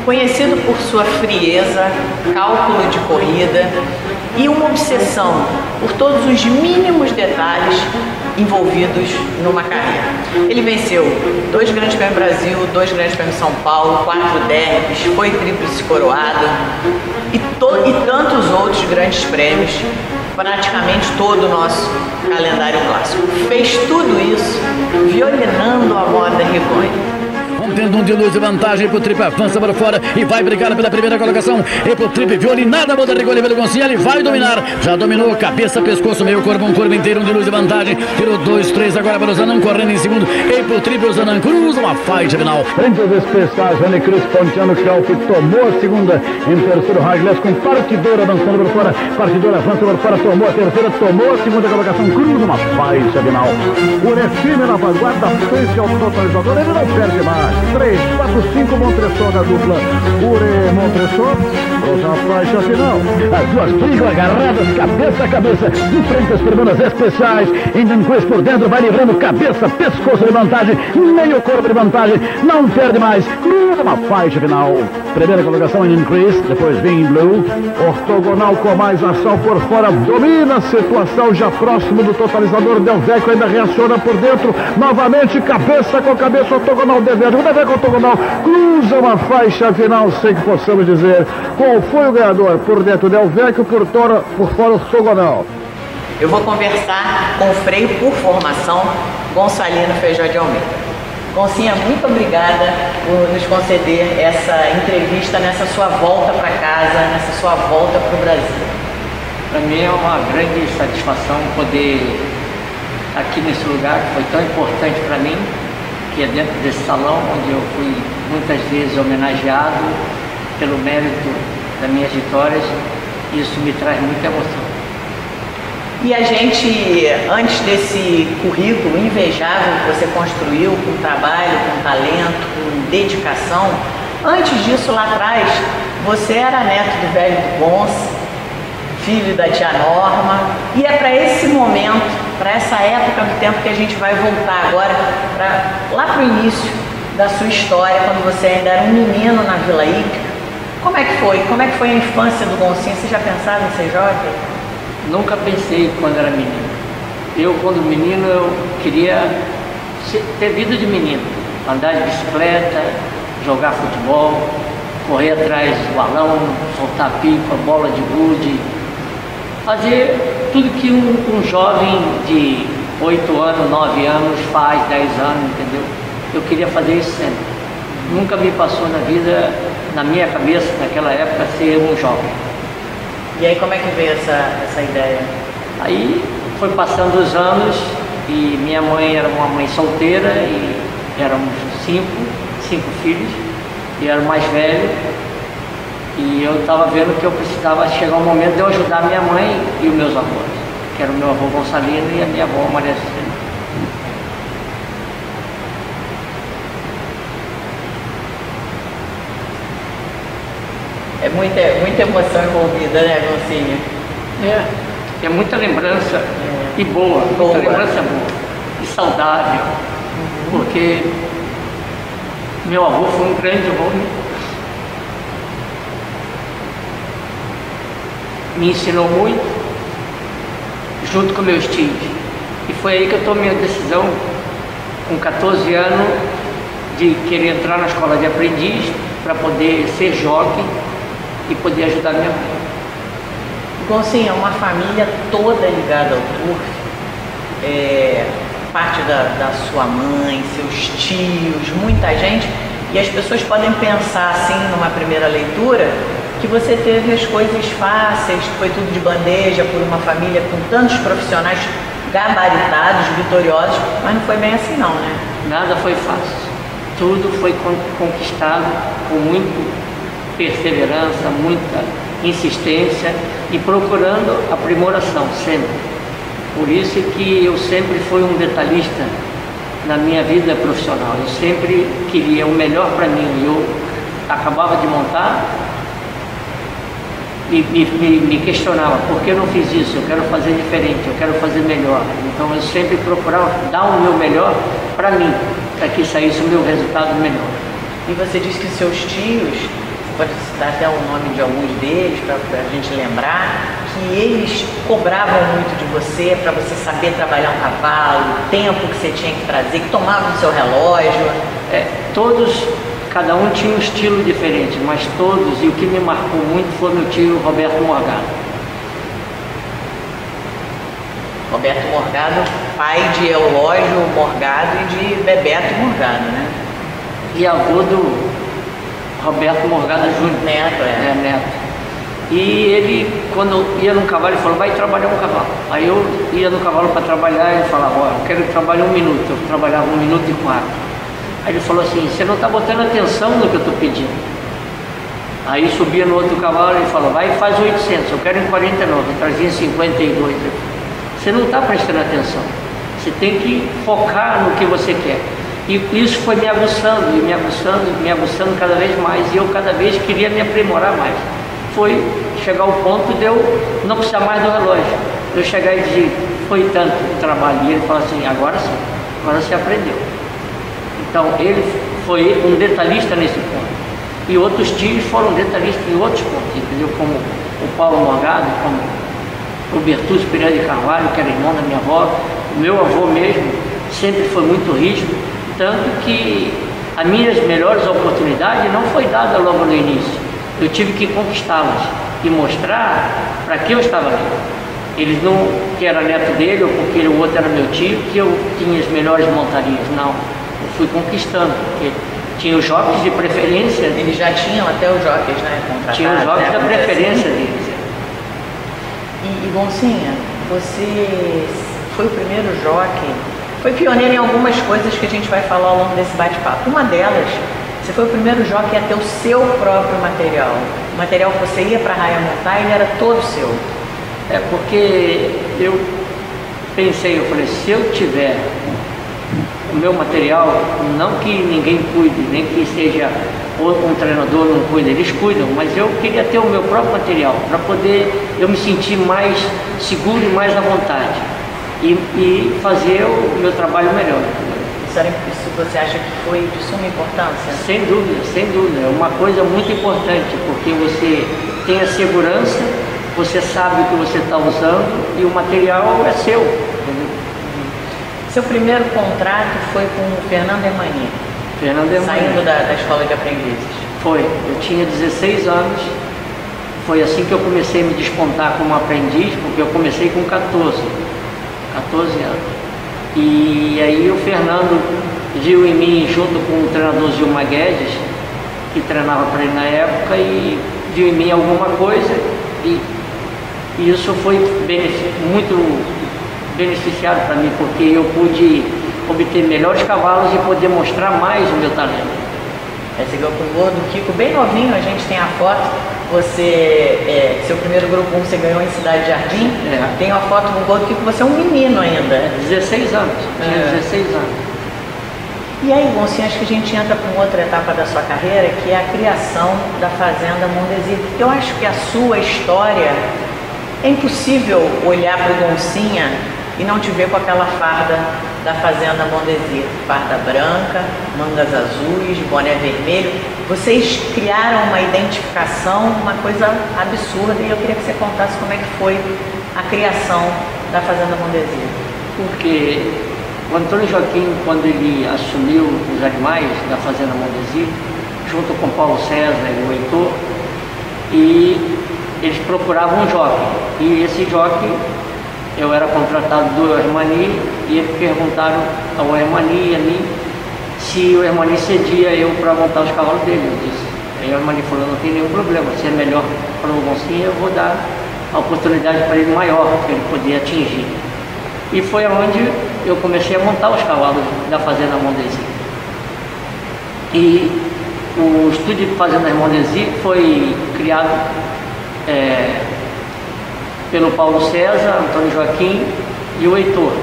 Conhecido por sua frieza, cálculo de corrida e uma obsessão por todos os mínimos detalhes envolvidos numa carreira. Ele venceu 2 Grandes Prêmios Brasil, 2 Grandes Prêmios São Paulo, 4 derbys, foi tríplice coroado e tantos outros grandes prêmios, praticamente todo o nosso calendário clássico. Fez tudo isso violinando a moda Rigoni. Tendo um de luz de vantagem, pro Trip avança para fora e vai brigar pela primeira colocação. E pro Trip violinada, a moda Rigoni pelo Goncinha, ele vai dominar. Já dominou, cabeça, pescoço, meio corpo, um corpo inteiro, um de luz de vantagem. Tirou 2, 3 agora para o Zanan, correndo em segundo. E pro Trip, o Zanan cruza uma faixa final. Frente aos especiais, Rony Cruz ponteando o Schalke, tomou a segunda. Em terceiro, Ragles com Partidor avançando por fora. Partidor avança por fora, tomou a terceira, tomou a segunda colocação, cruza uma faixa final. O Nefime na vanguarda, frente ao totalizador, ele não perde mais. 3, 4, 5, Montresor na dupla. Ure Montresor, cruza a faixa final. As duas brigam agarradas, cabeça a cabeça, em frente às perguntas especiais. Indian Quiz por dentro, vai livrando cabeça, pescoço de vantagem, meio corpo de vantagem, não perde mais, cruza uma faixa final. Primeira colocação Indian Quiz, depois vem em Blue. Ortogonal com mais ação por fora, domina a situação já próximo do totalizador. Del Vecchio ainda reaciona por dentro, novamente cabeça com cabeça, Ortogonal Del Vecchio ortogonal, cruza uma faixa final, sem que possamos dizer qual foi o ganhador. Por dentro Del Vecchio, por fora ortogonal. Eu vou conversar com o freio por formação, Gonçalino Feijó de Almeida. Goncinha, muito obrigada por nos conceder essa entrevista nessa sua volta para casa, nessa sua volta para o Brasil. Para mim é uma grande satisfação poder estar aqui nesse lugar que foi tão importante para mim, que é dentro desse salão onde eu fui muitas vezes homenageado pelo mérito das minhas vitórias. Isso me traz muita emoção. E a gente, antes desse currículo invejável que você construiu com trabalho, com talento, com dedicação, antes disso lá atrás, você era neto do velho do Gonça, filho da tia Norma, e é para esse momento, para essa época do tempo que a gente vai voltar agora, lá para o início da sua história, quando você ainda era um menino na Vila Hípica. Como é que foi? Como é que foi a infância do Goncinha? Você já pensava em ser jovem? Nunca pensei quando era menino. Eu, quando menino, eu queria ter vida de menino. Andar de bicicleta, jogar futebol, correr atrás do balão, soltar pipa, bola de gude, fazer tudo que um jovem de 8 anos, 9 anos faz, 10 anos, entendeu? Eu queria fazer isso sempre. Nunca me passou na vida, na minha cabeça, naquela época, ser um jovem. E aí como é que veio essa ideia? Aí foi passando os anos e minha mãe era uma mãe solteira e éramos 5 filhos, e era o mais velho. E eu estava vendo que eu precisava chegar um momento de eu ajudar minha mãe e os meus avós, que era o meu avô Gonçalino e a minha avó Maria Cecília. É muita emoção envolvida, né, Goncinha? É muita lembrança e boa, muita lembrança boa e saudável, porque meu avô foi um grande homem. Me ensinou muito, junto com meus tios. E foi aí que eu tomei a decisão, com 14 anos, de querer entrar na escola de aprendiz para poder ser jockey e poder ajudar minha mãe. Goncinha, uma família toda ligada ao turf, parte da sua mãe, seus tios, muita gente, e as pessoas podem pensar assim, numa primeira leitura, que você teve as coisas fáceis, que foi tudo de bandeja por uma família com tantos profissionais gabaritados, vitoriosos, mas não foi bem assim não, né? Nada foi fácil. Tudo foi conquistado com muita perseverança, muita insistência e procurando aprimoração sempre. Por isso que eu sempre fui um detalhista na minha vida profissional. Eu sempre queria o melhor para mim. Eu acabava de montar e me questionava, por que eu não fiz isso? Eu quero fazer diferente, eu quero fazer melhor. Então eu sempre procurava dar o meu melhor para mim, para que saísse o meu resultado melhor. E você disse que seus tios pode citar até o nome de alguns deles para a gente lembrar, que eles cobravam muito de você para você saber trabalhar um cavalo, o tempo que você tinha que trazer, que tomavam o seu relógio? Todos, cada um tinha um estilo diferente, mas todos, e o que me marcou muito foi meu tio Roberto Morgado. Roberto Morgado, pai de Eulógio Morgado e de Bebeto Morgado, né? E avô do Roberto Morgado Júnior. Neto, Neto. E ele, quando ia no cavalo, ele falou, vai trabalhar um cavalo. Aí eu ia no cavalo para trabalhar, e ele falava, eu quero trabalhar 1 minuto. Eu trabalhava 1 minuto e 4. Aí ele falou assim, você não está botando atenção no que eu estou pedindo. Aí subia no outro cavalo e falou, vai e faz 800, eu quero em 49, eu trazia em 52. Você não está prestando atenção, você tem que focar no que você quer. E isso foi me aguçando, e me aguçando, me aguçando cada vez mais, e eu cada vez queria me aprimorar mais. Foi chegar ao ponto de eu não precisar mais do relógio. Eu chegar e dizer, foi tanto o trabalho, e ele falou assim, agora sim, agora você aprendeu. Então ele foi um detalhista nesse ponto. E outros tios foram detalhistas em outros pontos, entendeu? Como o Paulo Morgado, como o Bertuzzo Pereira de Carvalho, que era irmão da minha avó. O meu avô mesmo sempre foi muito rígido, tanto que as minhas melhores oportunidades não foi dada logo no início. Eu tive que conquistá-las e mostrar para que eu estava ali. Eles não, que era neto dele ou porque o outro era meu tio, que eu tinha as melhores montarias. Não, eu fui conquistando, porque tinha os jockeys de preferência. Eles já tinham até os jockeys, né? Tinha os jockeys da preferência deles. E Goncinha, você foi o primeiro jockey, foi pioneiro em algumas coisas que a gente vai falar ao longo desse bate-papo. Uma delas, você foi o primeiro jockey a ter o seu próprio material. O material que você ia para a raia montar, ele era todo seu. Porque eu pensei, eu falei, se eu tiver o meu material, não que ninguém cuide, nem que seja um treinador não cuida, eles cuidam, mas eu queria ter o meu próprio material, para poder eu me sentir mais seguro e mais à vontade, e fazer o meu trabalho melhor. Isso você acha que foi de suma importância? Sem dúvida, é uma coisa muito importante, porque você tem a segurança, você sabe o que você está usando e o material é seu. Seu primeiro contrato foi com o Fernando Hermani, saindo da escola de aprendizes. Foi, eu tinha 16 anos, foi assim que eu comecei a me despontar como aprendiz, porque eu comecei com 14 anos. E aí o Fernando viu em mim, junto com o treinador Gilmar Guedes, que treinava para ele na época, e viu em mim alguma coisa, e isso foi muito beneficiado para mim, porque eu pude obter melhores cavalos e poder mostrar mais o meu talento. Você ganhou com o gol do Kiko bem novinho, a gente tem a foto. Você, seu primeiro grupo 1 você ganhou em Cidade Jardim. Tem uma foto com o gol do Kiko, você é um menino ainda. 16 anos, tinha 16 anos. E aí, Goncinha, acho que a gente entra com outra etapa da sua carreira, que é a criação da Fazenda Mondesi. Eu acho que a sua história, é impossível olhar para o Goncinha e não te ver com aquela farda da Fazenda Mondesi, farda branca, mangas azuis, boné vermelho. Vocês criaram uma identificação, uma coisa absurda, e eu queria que você contasse como é que foi a criação da Fazenda Mondesi. Porque o Antônio Joaquim, quando ele assumiu os animais da Fazenda Mondesi, junto com Paulo César e o Heitor, e eles procuravam um jockey, e esse jockey, eu era contratado do Hermani, e eles perguntaram ao Hermani e a mim se o Hermani cedia eu para montar os cavalos dele. Eu disse, aí o Hermani falou, não tem nenhum problema, se é melhor para o Goncinha, eu vou dar a oportunidade para ele maior, para ele poder atingir. E foi onde eu comecei a montar os cavalos da Fazenda Mondesi. E o estúdio de Fazenda Mondesi foi criado pelo Paulo César, Antônio Joaquim e o Heitor.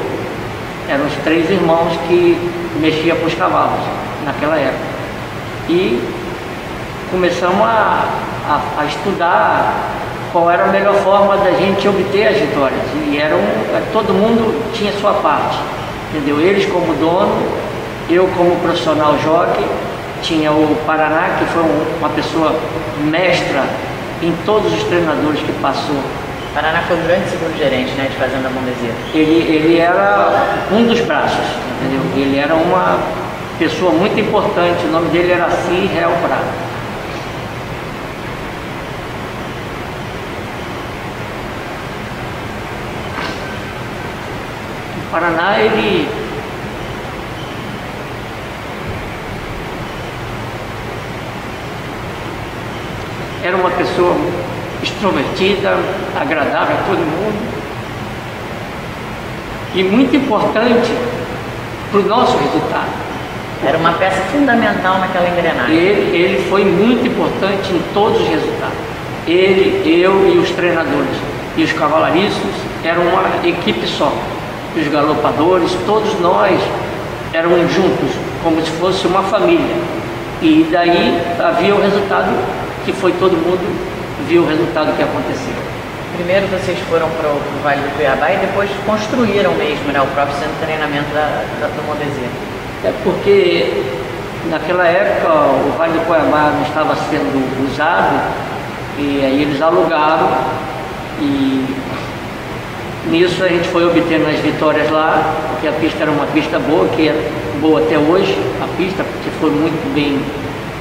Eram os 3 irmãos que mexiam com os cavalos naquela época. E começamos a estudar qual era a melhor forma da gente obter as vitórias. E todo mundo tinha sua parte, entendeu? Eles como dono, eu como profissional jockey, tinha o Paraná, que foi uma pessoa mestra em todos os treinadores que passou. Paraná foi um grande segundo gerente, né, de Fazenda Mondesir. Ele era um dos braços, entendeu? Ele era uma pessoa muito importante, o nome dele era Assis Real Prado. O Paraná, ele era uma pessoa extrovertida, agradável a todo mundo e muito importante para o nosso resultado. Era uma peça fundamental naquela engrenagem. Ele foi muito importante em todos os resultados. Ele, eu e os treinadores e os cavalariços eram uma equipe só. Os galopadores, todos nós éramos juntos, como se fosse uma família. E daí havia o resultado que foi todo mundo viu o resultado que aconteceu. Primeiro vocês foram para o Vale do Cuiabá e depois construíram mesmo, né, o próprio centro de treinamento do Mondesir. É porque naquela época o Vale do Cuiabá não estava sendo usado e aí eles alugaram e nisso a gente foi obtendo as vitórias lá, porque a pista era uma pista boa, que é boa até hoje, a pista, porque foi muito bem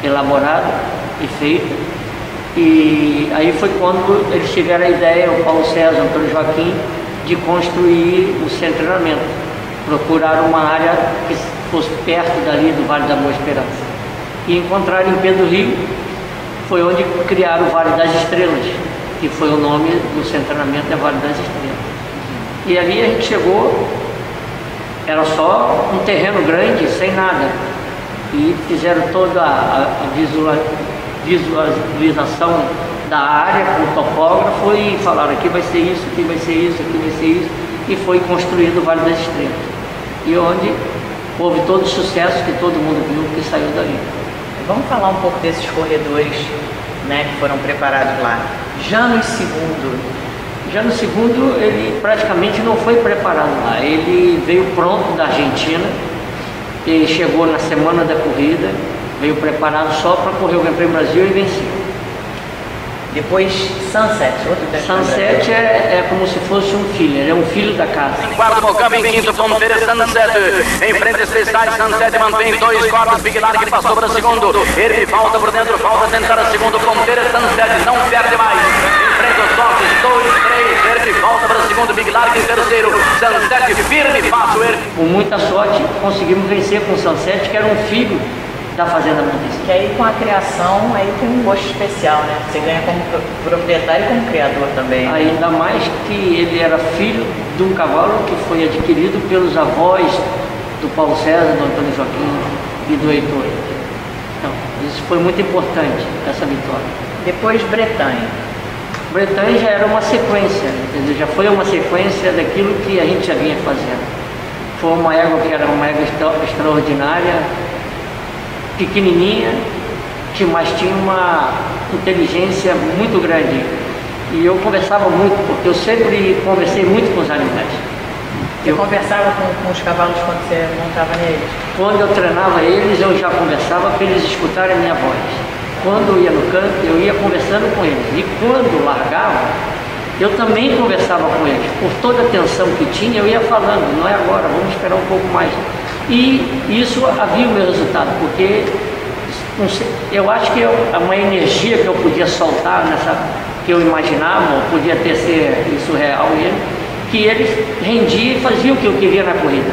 elaborada e feita. E aí foi quando eles tiveram a ideia, o Paulo César, o Antônio Joaquim, de construir o centro de treinamento. Procuraram uma área que fosse perto dali do Vale da Boa Esperança. E encontraram em Pedro Rio, foi onde criaram o Vale das Estrelas, que foi o nome do centro de treinamento, é Vale das Estrelas. E ali a gente chegou, era só um terreno grande, sem nada. E fizeram toda a visualização da área com o topógrafo e falaram aqui vai ser isso, aqui vai ser isso, aqui vai ser isso, e foi construído o Vale das Estrelas. E onde houve todo o sucesso que todo mundo viu que saiu dali. Vamos falar um pouco desses corredores, né, que foram preparados lá. Janos II. Janos II, ele praticamente não foi preparado lá, ele veio pronto da Argentina, ele chegou na semana da corrida, veio preparado só para correr o Grande Prêmio Brasil e venceu. Depois Sunset, outro tempo. Sunset é como se fosse um filho, ele é um filho da casa. Em quarto, Mocambo, em quinto, Ponteira, Sunset. Em frente, especiais, Sunset mantém 2 quartos, Big Lark passou para o segundo. Ele falta por dentro, falta tentar a segundo, Ponteira, Sunset, não perde mais. Em frente, os toques, 2, 3, ele volta para o segundo, Big Lark em terceiro. Sunset firme, fácil. Com muita sorte, conseguimos vencer com o Sunset, que era um filho da Fazenda Mondesir. Que aí com a criação, aí tem um gosto especial, né? Você ganha como proprietário e como criador também. Ainda mais que ele era filho de um cavalo que foi adquirido pelos avós do Paulo César, do Antônio Joaquim e do Heitor. Então, isso foi muito importante, essa vitória. Depois Bretanha. Bretanha já era uma sequência, entendeu? Já foi uma sequência daquilo que a gente já vinha fazendo. Foi uma égua que era uma égua extraordinária, pequenininha, mas tinha uma inteligência muito grande. E eu conversava muito, porque eu sempre conversei muito com os animais. Você conversava com os cavalos quando você montava neles? Quando eu treinava eles, eu já conversava para eles escutarem a minha voz. Quando eu ia no canto, eu ia conversando com eles. E quando largava, eu também conversava com eles. Por toda a tensão que tinha, eu ia falando, não é agora, vamos esperar um pouco mais. E isso havia o meu resultado, porque eu acho que uma energia que eu podia soltar que eu imaginava, ou podia ter ser isso real mesmo, que eles rendiam e faziam o que eu queria na corrida.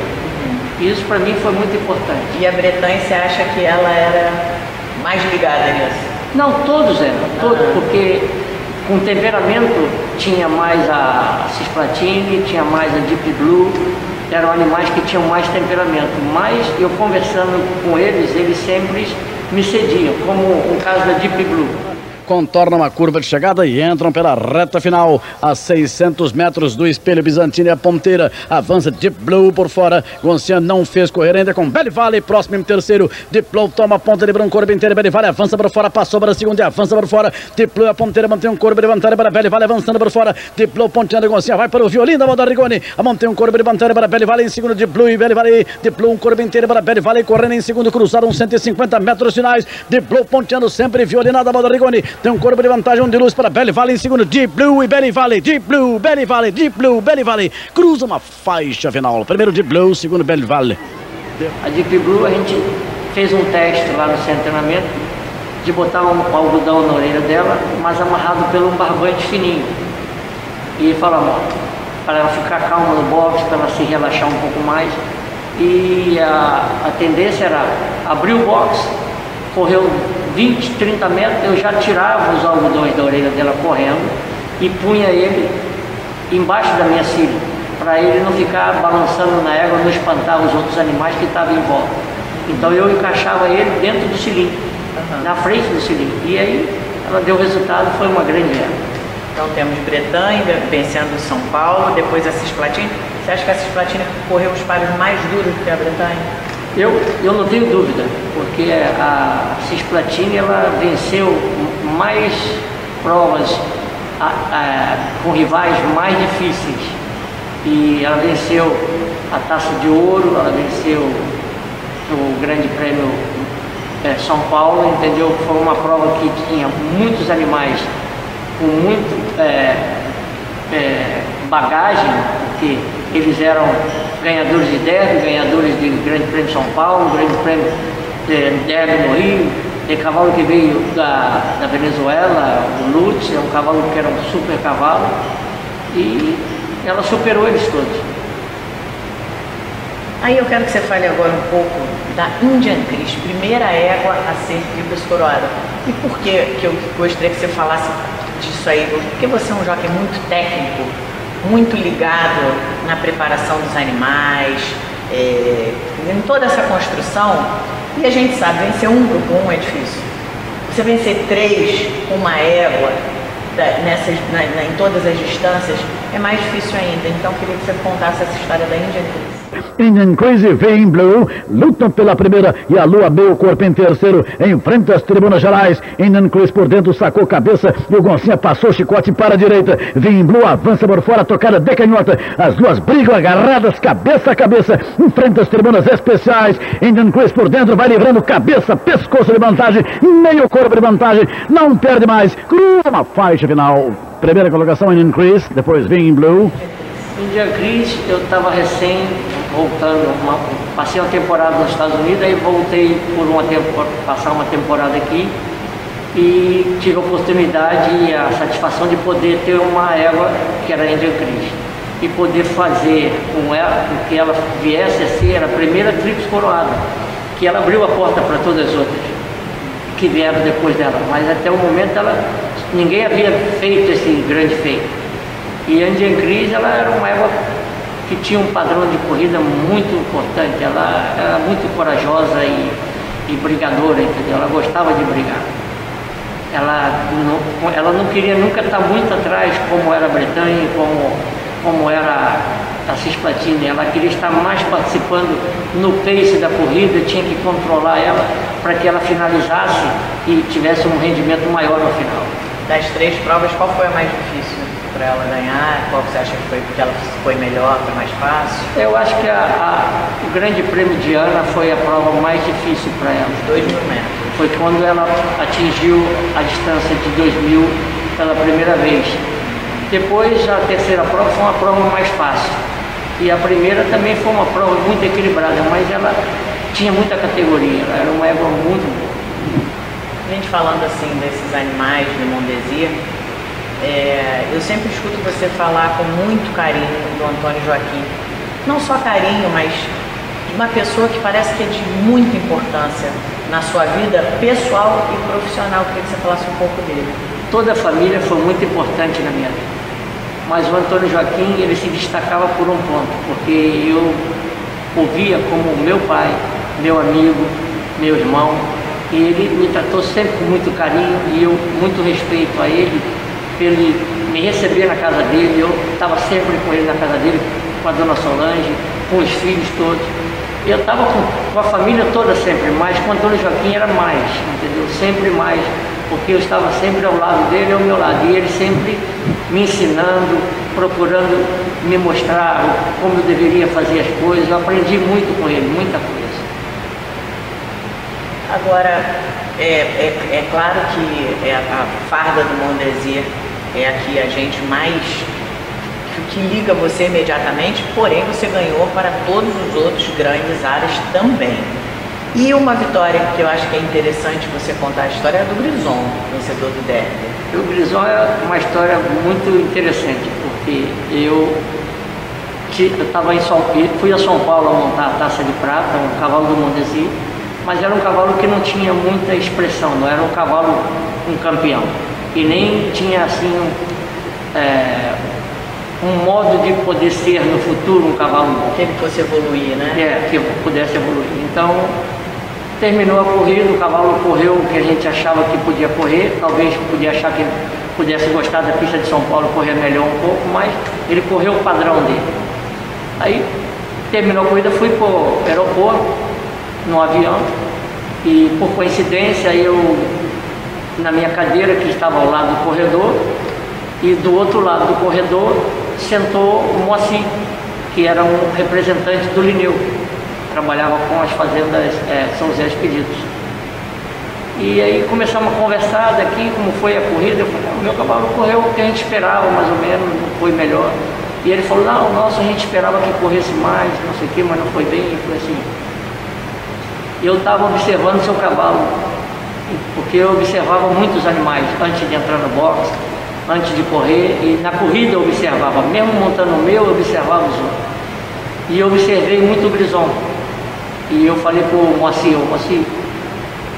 E isso para mim foi muito importante. E a Bretanha, você acha que ela era mais ligada nisso? Não, todos eram, porque com temperamento tinha mais a Cisplatine, tinha mais a Deep Blue, eram animais que tinham mais temperamento, mas eu conversando com eles, eles sempre me cediam, como o caso da Deep Blue. contornam uma curva de chegada e entram pela reta final. A 600 metros do espelho bizantino e a ponteira. Avança Deep Blue por fora. Gonçalves não fez correr ainda com Belly Valley, próximo em terceiro. Deep Blue toma a ponta de branco, corpo inteiro. Belly Valley avança por fora, passou para a segunda e avança por fora. Deep Blue a ponteira mantém um corpo levantado para Belly Valley, avançando por fora. Deep Blue ponteando, Gonçalves vai para o violino da Valdo Arrigoni. A mantém um corpo levantado para Belly Valley em segundo. Deep Blue e Belly Valley. Deep Blue um corpo inteiro para Belly Valley, correndo em segundo, cruzaram 150 metros finais. Deep Blue ponteando sempre, violinada da Valdo Arrigoni. Tem um corpo de vantagem de luz para Belly Valley em segundo. Deep Blue e Belly Valley. Deep Blue, Belly Valley, Deep Blue, Belly Valley. Cruza uma faixa final. Primeiro Deep Blue, segundo Belly Valley. A Deep Blue, a gente fez um teste lá no centro de treinamento de botar um algodão na orelha dela, mas amarrado pelo um barbante fininho. E falamos, para ela ficar calma no boxe, para ela se relaxar um pouco mais. E a tendência era abrir o boxe, correu 20, 30 metros, eu já tirava os algodões da orelha dela correndo e punha ele embaixo da minha cilha, para ele não ficar balançando na égua, não espantar os outros animais que estavam em volta. Então eu encaixava ele dentro do cilindro, na frente do cilindro. E aí ela deu resultado, foi uma grande época. Então temos Bretanha vencendo São Paulo, depois a Cisplatina. Você acha que a Cisplatina correu os paros mais duros do que a Bretanha? Eu não tenho dúvida, porque a Cisplatina ela venceu mais provas com rivais mais difíceis. E ela venceu a Taça de Ouro, ela venceu o Grande Prêmio São Paulo, entendeu? Foi uma prova que tinha muitos animais com muito bagagem, porque eles eram ganhadores de derby, ganhadores de Grande Prêmio São Paulo, Grande Prêmio derby no Rio. Tem cavalo que veio da Venezuela, o Lutz, é um cavalo que era um super cavalo, e ela superou eles todos. Aí eu quero que você fale agora um pouco da Indian Chris, primeira égua a ser tríplice coroada. E por que eu gostaria que você falasse disso aí? Porque você é um jockey muito técnico, muito ligado na preparação dos animais, em toda essa construção. E a gente sabe, vencer um grupo 1 é difícil. Você vencer 3 com uma égua em todas as distâncias é mais difícil ainda. Então eu queria que você contasse essa história da Indian Chris. Indian Crazy vem em Blue, lutam pela primeira e a Lua B, o corpo em terceiro, enfrenta as tribunas gerais. Indian Crazy por dentro sacou cabeça e o Goncinha passou o chicote para a direita. Vem em Blue, avança por fora, tocada de canhota. As duas brigam agarradas, cabeça a cabeça, enfrenta as tribunas especiais. Indian Crazy por dentro vai livrando cabeça, pescoço de vantagem, meio corpo de vantagem, não perde mais, cruza uma faixa final. Primeira colocação Indian Crazy, depois vem em Blue. Indian Chris, eu estava recém voltando, passei uma temporada nos Estados Unidos, aí voltei por passar uma temporada aqui e tive a oportunidade e a satisfação de poder ter uma égua que era Indian Chris e poder fazer com que ela viesse a ser a primeira tríplice coroada, que ela abriu a porta para todas as outras que vieram depois dela, mas até o momento ninguém havia feito esse grande feito. E a Indian Chris, ela era uma égua que tinha um padrão de corrida muito importante, ela era muito corajosa e brigadora, entendeu? Ela gostava de brigar. Ela não queria nunca estar muito atrás, como era a Bretanha, como era a Cisplatina. Ela queria estar mais participando no pace da corrida, tinha que controlar ela para que ela finalizasse e tivesse um rendimento maior no final. Das 3 provas, qual foi a mais difícil para ela ganhar? Qual você acha que foi porque ela foi melhor, foi mais fácil? Eu acho que o Grande Prêmio de Ana foi a prova mais difícil para ela. Os 2.000 metros. Foi quando ela atingiu a distância de 2.000 pela primeira vez. Depois, a terceira prova foi uma prova mais fácil. E a primeira também foi uma prova muito equilibrada, mas ela tinha muita categoria, ela era uma égua muito boa. A gente falando assim desses animais de Mondesi, eu sempre escuto você falar com muito carinho do Antônio Joaquim. Não só carinho, mas de uma pessoa que parece que é de muita importância na sua vida pessoal e profissional. Eu queria que você falasse um pouco dele. Toda a família foi muito importante na minha vida. Mas o Antônio Joaquim, ele se destacava por um ponto, porque eu o via como meu pai, meu amigo, meu irmão, E ele me tratou sempre com muito carinho e eu muito respeito a ele, pelo me receber na casa dele. Eu estava sempre com ele na casa dele, com a dona Solange, com os filhos todos. Eu estava com a família toda sempre, mas com o Antônio Joaquim era mais, entendeu? Sempre mais, porque eu estava sempre ao lado dele, ao meu lado, e ele sempre me ensinando, procurando me mostrar como eu deveria fazer as coisas. Eu aprendi muito com ele, muita coisa. Agora, é claro que a farda do Mondesi é a que a gente mais, que liga você imediatamente, porém você ganhou para todos os outros grandes ares também. E uma vitória que eu acho que é interessante você contar a história é a do Grison, vencedor do derby. O Grison é uma história muito interessante, porque eu fui a São Paulo a montar a Taça de Prata, um cavalo do Mondesi, mas era um cavalo que não tinha muita expressão, não era um cavalo um campeão, e nem tinha assim um modo de poder ser no futuro um cavalo bom. Que ele fosse evoluir, né? Que pudesse evoluir. Então, terminou a corrida, o cavalo correu o que a gente achava que podia correr, talvez podia achar que pudesse gostar da pista de São Paulo, correr melhor um pouco, mas ele correu o padrão dele. Aí, terminou a corrida, fui para o aeroporto, no avião, e por coincidência eu, na minha cadeira que estava ao lado do corredor, e do outro lado do corredor sentou o Moacir, que era um representante do Linneu, trabalhava com as fazendas São José Expedidos. E aí começamos a conversar daqui, como foi a corrida. Eu falei, o meu cavalo correu o que a gente esperava, mais ou menos, não foi melhor. E ele falou, não, nossa, a gente esperava que corresse mais, não sei o que, mas não foi bem. Eu falei assim, eu estava observando o seu cavalo, porque eu observava muitos animais antes de entrar no box, antes de correr, e na corrida eu observava, mesmo montando o meu, eu observava os outros. E eu observei muito o Grison. E eu falei para o Moacir,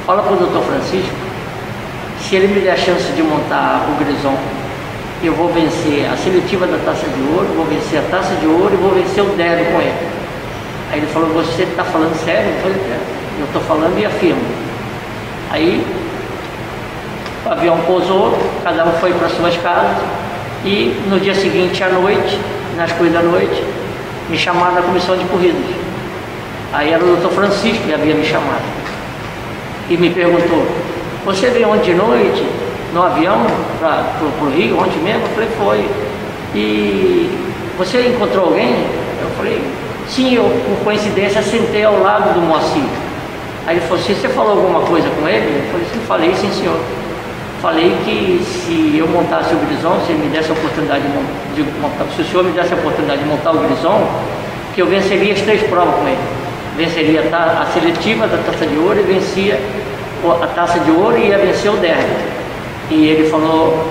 fala para o Dr. Francisco, se ele me der a chance de montar o Grison, eu vou vencer a seletiva da Taça de Ouro, vou vencer a Taça de Ouro e vou vencer o derby com ele. Aí ele falou, você está falando sério? Eu falei, eu estou falando e afirmo. Aí o avião pousou, cada um foi para suas casas, e no dia seguinte à noite, nas corridas da noite, me chamaram da comissão de corridas. Aí era o Dr. Francisco que havia me chamado e me perguntou, você veio ontem de noite no avião para o Rio, ontem mesmo? Eu falei, foi. E você encontrou alguém? Eu falei, sim, eu por coincidência sentei ao lado do Moacir. Aí ele falou assim, você falou alguma coisa com ele? Eu falei, sim, falei, sim senhor. Falei que se eu montasse o Grison, se ele me desse a oportunidade de montar, se o senhor me desse a oportunidade de montar o Grison, que eu venceria as 3 provas com ele. Venceria a seletiva da Taça de Ouro e vencia a Taça de Ouro e ia vencer o derby. E ele falou,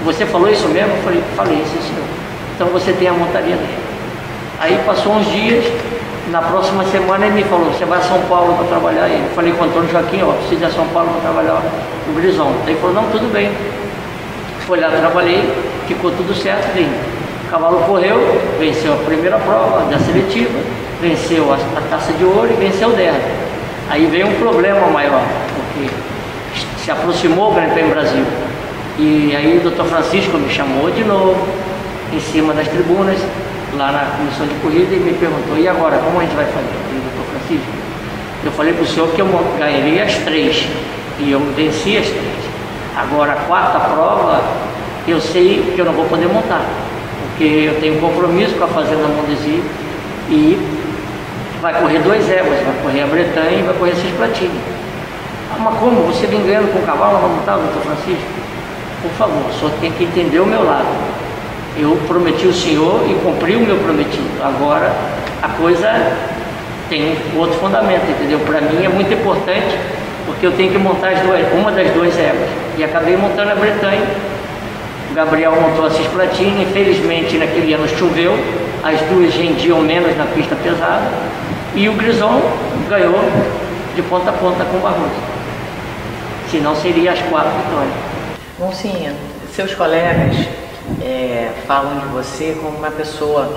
você falou isso mesmo? Eu falei, sim senhor. Então você tem a montaria dele. Aí passou uns dias, na próxima semana ele me falou, você vai a São Paulo para trabalhar? E eu falei com o Antônio Joaquim, preciso ir a São Paulo para trabalhar o Grison. Aí ele falou, não, tudo bem. Fui lá, trabalhei, ficou tudo certo, vim. O cavalo correu, venceu a primeira prova da seletiva, venceu a Taça de Ouro e venceu o derby. Aí veio um problema maior, porque se aproximou o Grande Prêmio Brasil. E aí o Dr. Francisco me chamou de novo, em cima das tribunas, lá na comissão de corrida, e me perguntou, e agora, como a gente vai fazer? Eu falei, Dr. Francisco, eu falei para o senhor que eu ganharia as 3, e eu venci as 3. Agora, a 4ª prova, eu sei que eu não vou poder montar, porque eu tenho compromisso com a Fazenda Mondesi, e vai correr 2 éguas, vai correr a Bretanha e vai correr a Cisplatina. Mas como? Você vem ganhando com o cavalo, não vai montar, Dr. Francisco? Por favor, o senhor tem que entender o meu lado. Eu prometi o senhor e cumpri o meu prometido. Agora a coisa tem outro fundamento, entendeu? Para mim é muito importante, porque eu tenho que montar uma das 2 éguas. E acabei montando a Bretanha. O Gabriel montou a Cisplatina, infelizmente naquele ano choveu, as 2 rendiam menos na pista pesada, e o Grison ganhou de ponta a ponta com o Barroso. Senão seria as 4 vitórias. Monsinha, seus colegas falam de você como uma pessoa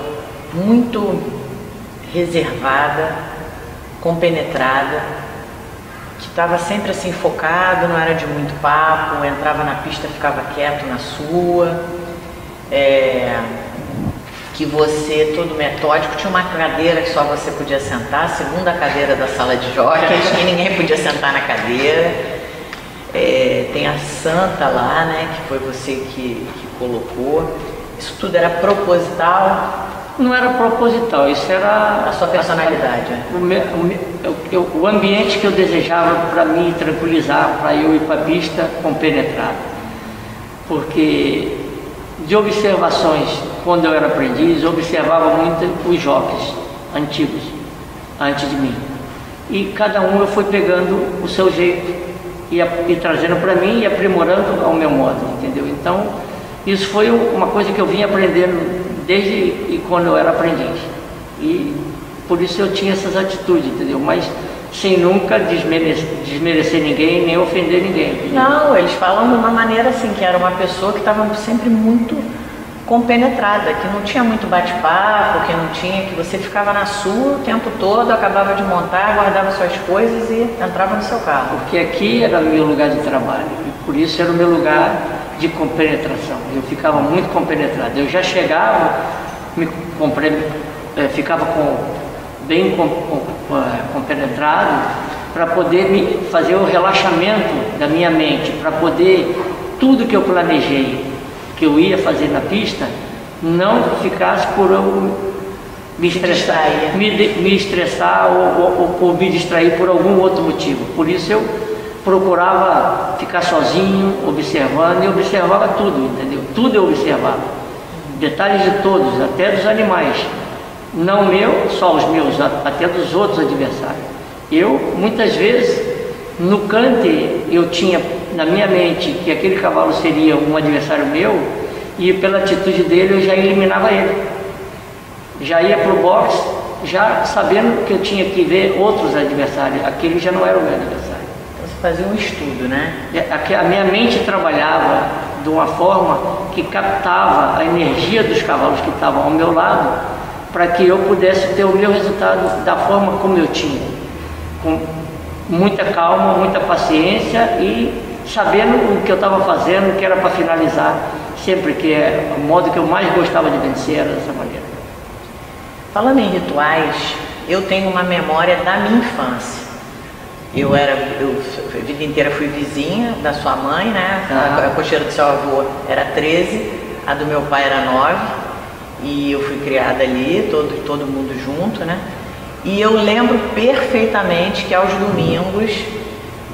muito reservada, compenetrada, estava sempre assim focado, não era de muito papo, entrava na pista, ficava quieto na sua, que você, todo metódico, tinha uma cadeira que só você podia sentar, a segunda cadeira da sala de jockeys, que ninguém podia sentar na cadeira. Tem a Santa lá, né, que foi você que colocou. Isso tudo era proposital? Não era proposital, isso era a sua personalidade. O ambiente que eu desejava para me tranquilizar, para eu ir para a pista compenetrado. Porque de observações, quando eu era aprendiz, eu observava muito os jockeys antigos, antes de mim. E cada um eu fui pegando o seu jeito e trazendo para mim e aprimorando ao meu modo, entendeu? Então, isso foi uma coisa que eu vim aprendendo desde quando eu era aprendiz. E por isso eu tinha essas atitudes, entendeu? Mas sem nunca desmerecer ninguém, nem ofender ninguém. Entendeu? Não, eles falam de uma maneira assim, que era uma pessoa que estava sempre muito compenetrada, que não tinha muito bate-papo, que não tinha, que você ficava na sua o tempo todo, acabava de montar, guardava suas coisas e entrava no seu carro. Porque aqui era o meu lugar de trabalho, e por isso era o meu lugar de compenetração. Eu ficava muito compenetrado. Eu já chegava, ficava bem compenetrado para poder fazer o relaxamento da minha mente, para poder, tudo que eu planejei, que eu ia fazer na pista, não ficasse por eu me estressar ou me distrair por algum outro motivo. Por isso eu procurava ficar sozinho, observando, e observava tudo, entendeu? Tudo eu observava. Detalhes de todos, até dos animais. Não meu, só os meus, até dos outros adversários. Eu, muitas vezes, no cante, eu tinha na minha mente que aquele cavalo seria um adversário meu, e pela atitude dele eu já eliminava ele. Já ia para o boxe, já sabendo que eu tinha que ver outros adversários. Aquele já não era o meu adversário. Então você fazia um estudo, né? A minha mente trabalhava de uma forma que captava a energia dos cavalos que estavam ao meu lado, para que eu pudesse ter o meu resultado da forma como eu tinha, com muita calma, muita paciência e sabendo o que eu estava fazendo, que era para finalizar, sempre que o modo que eu mais gostava de vencer era dessa maneira. Falando em rituais, eu tenho uma memória da minha infância. Eu a vida inteira fui vizinha da sua mãe, né? A cocheira do seu avô era 13, a do meu pai era 9, e eu fui criada ali, todo mundo junto, né? E eu lembro perfeitamente que aos domingos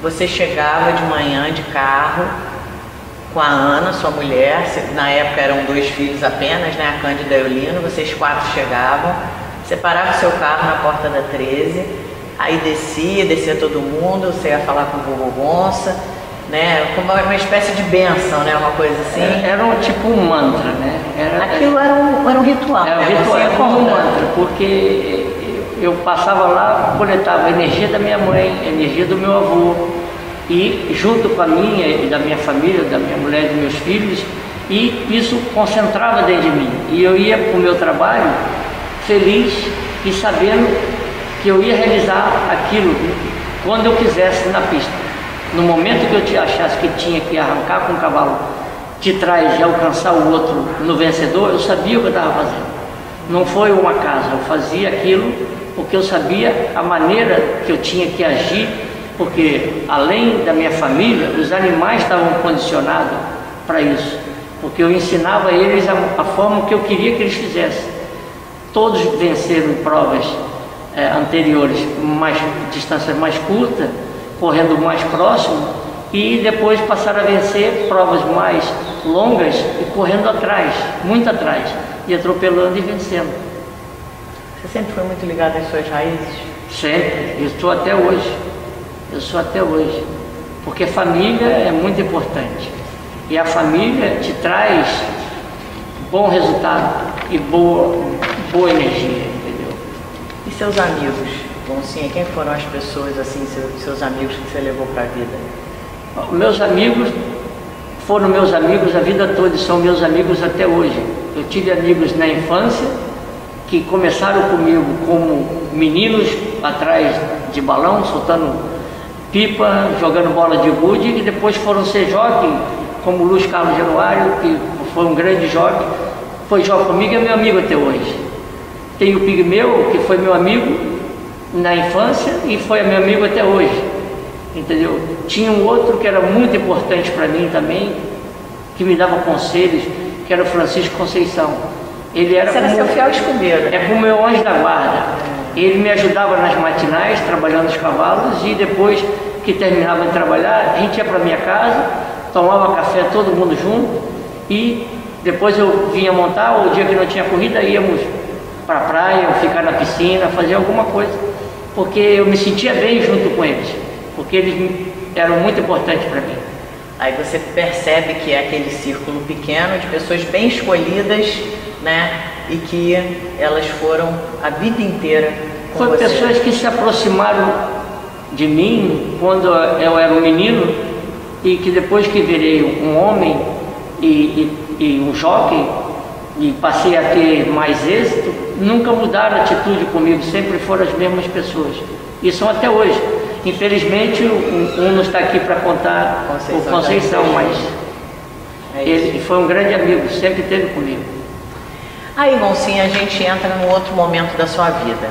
você chegava de manhã de carro com a Ana, sua mulher, na época eram 2 filhos apenas, né? A Cândida e a Eulino, vocês 4 chegavam, você parava o seu carro na porta da 13, aí descia todo mundo, você ia falar com o vovô Gonça, né? Como uma espécie de bênção, né? Uma coisa assim. Era tipo um mantra, né? Aquilo era um ritual. Era um ritual, como um mantra, porque eu passava lá, coletava a energia da minha mãe, a energia do meu avô, e junto com a minha e da minha família, da minha mulher e dos meus filhos, e isso concentrava dentro de mim. E eu ia para o meu trabalho feliz e sabendo que eu ia realizar aquilo quando eu quisesse na pista. No momento que eu te achasse que tinha que arrancar com o cavalo de trás e alcançar o outro no vencedor, eu sabia o que eu estava fazendo. Não foi um acaso, eu fazia aquilo porque eu sabia a maneira que eu tinha que agir, porque além da minha família, os animais estavam condicionados para isso, porque eu ensinava a eles a forma que eu queria que eles fizessem. Todos venceram provas anteriores, distâncias mais curtas, correndo mais próximo, e depois passaram a vencer provas mais longas e correndo atrás, muito atrás, e atropelando e vencendo. Você sempre foi muito ligado às suas raízes? Sempre, eu sou até hoje. Eu sou até hoje, porque família é muito importante, e a família te traz bom resultado e boa energia, entendeu? E seus amigos? Goncinha, quem foram as pessoas, assim, seus amigos que você levou para a vida? Meus amigos foram meus amigos a vida toda e são meus amigos até hoje. Eu tive amigos na infância que começaram comigo como meninos atrás de balão, soltando pipa, jogando bola de gude, e depois foram ser jockey, como o Luiz Carlos Januário, que foi um grande jockey, foi jockey comigo e é meu amigo até hoje. Tem o Pigmeu, que foi meu amigo na infância e foi meu amigo até hoje, entendeu? Tinha um outro que era muito importante para mim também, que me dava conselhos, que era o Francisco Conceição. Ele era, seu fiel escudeiro. É como meu anjo da guarda. Ele me ajudava nas matinais, trabalhando os cavalos, e depois que terminava de trabalhar, a gente ia para minha casa, tomava café todo mundo junto, e depois eu vinha montar, o dia que não tinha corrida, íamos para a praia, ou ficar na piscina, fazer alguma coisa, porque eu me sentia bem junto com eles, porque eles eram muito importantes para mim. Aí você percebe que é aquele círculo pequeno de pessoas bem escolhidas, né? E que elas foram a vida inteira com Foi você. Pessoas que se aproximaram de mim quando eu era um menino, e que depois que virei um homem e um jockey, e passei a ter mais êxito, nunca mudaram a atitude comigo, sempre foram as mesmas pessoas. E são até hoje. Infelizmente, um não está aqui para contar o Conceição, mas ele foi um grande amigo, sempre esteve comigo. Aí, Goncinha, a gente entra num outro momento da sua vida,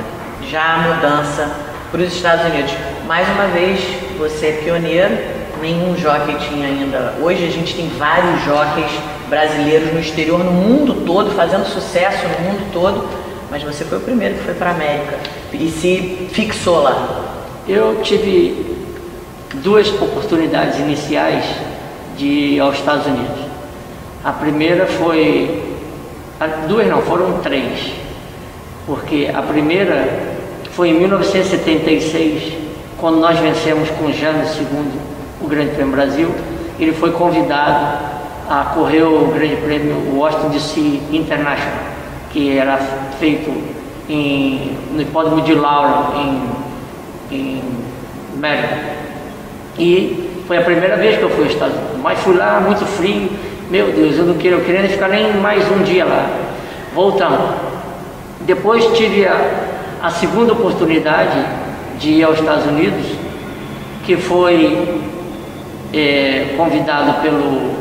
já a mudança para os Estados Unidos. Mais uma vez, você é pioneiro, nenhum jockey tinha ainda. Hoje a gente tem vários jockeys brasileiros no exterior, no mundo todo, fazendo sucesso no mundo todo, mas você foi o primeiro que foi para a América e se fixou lá. Eu tive duas oportunidades iniciais de ir aos Estados Unidos. A primeira foi... Duas não, foram três. Porque a primeira foi em 1976, quando nós vencemos com James II o Grande Prêmio Brasil. Ele foi convidado a correr o Grande Prêmio Washington DC International, que era feito no hipódromo de Laurel, em Maryland. E foi a primeira vez que eu fui aos Estados Unidos, mas fui lá muito frio, meu Deus, eu queria ficar nem mais um dia lá. Voltamos. Depois tive a segunda oportunidade de ir aos Estados Unidos, que foi convidado pelo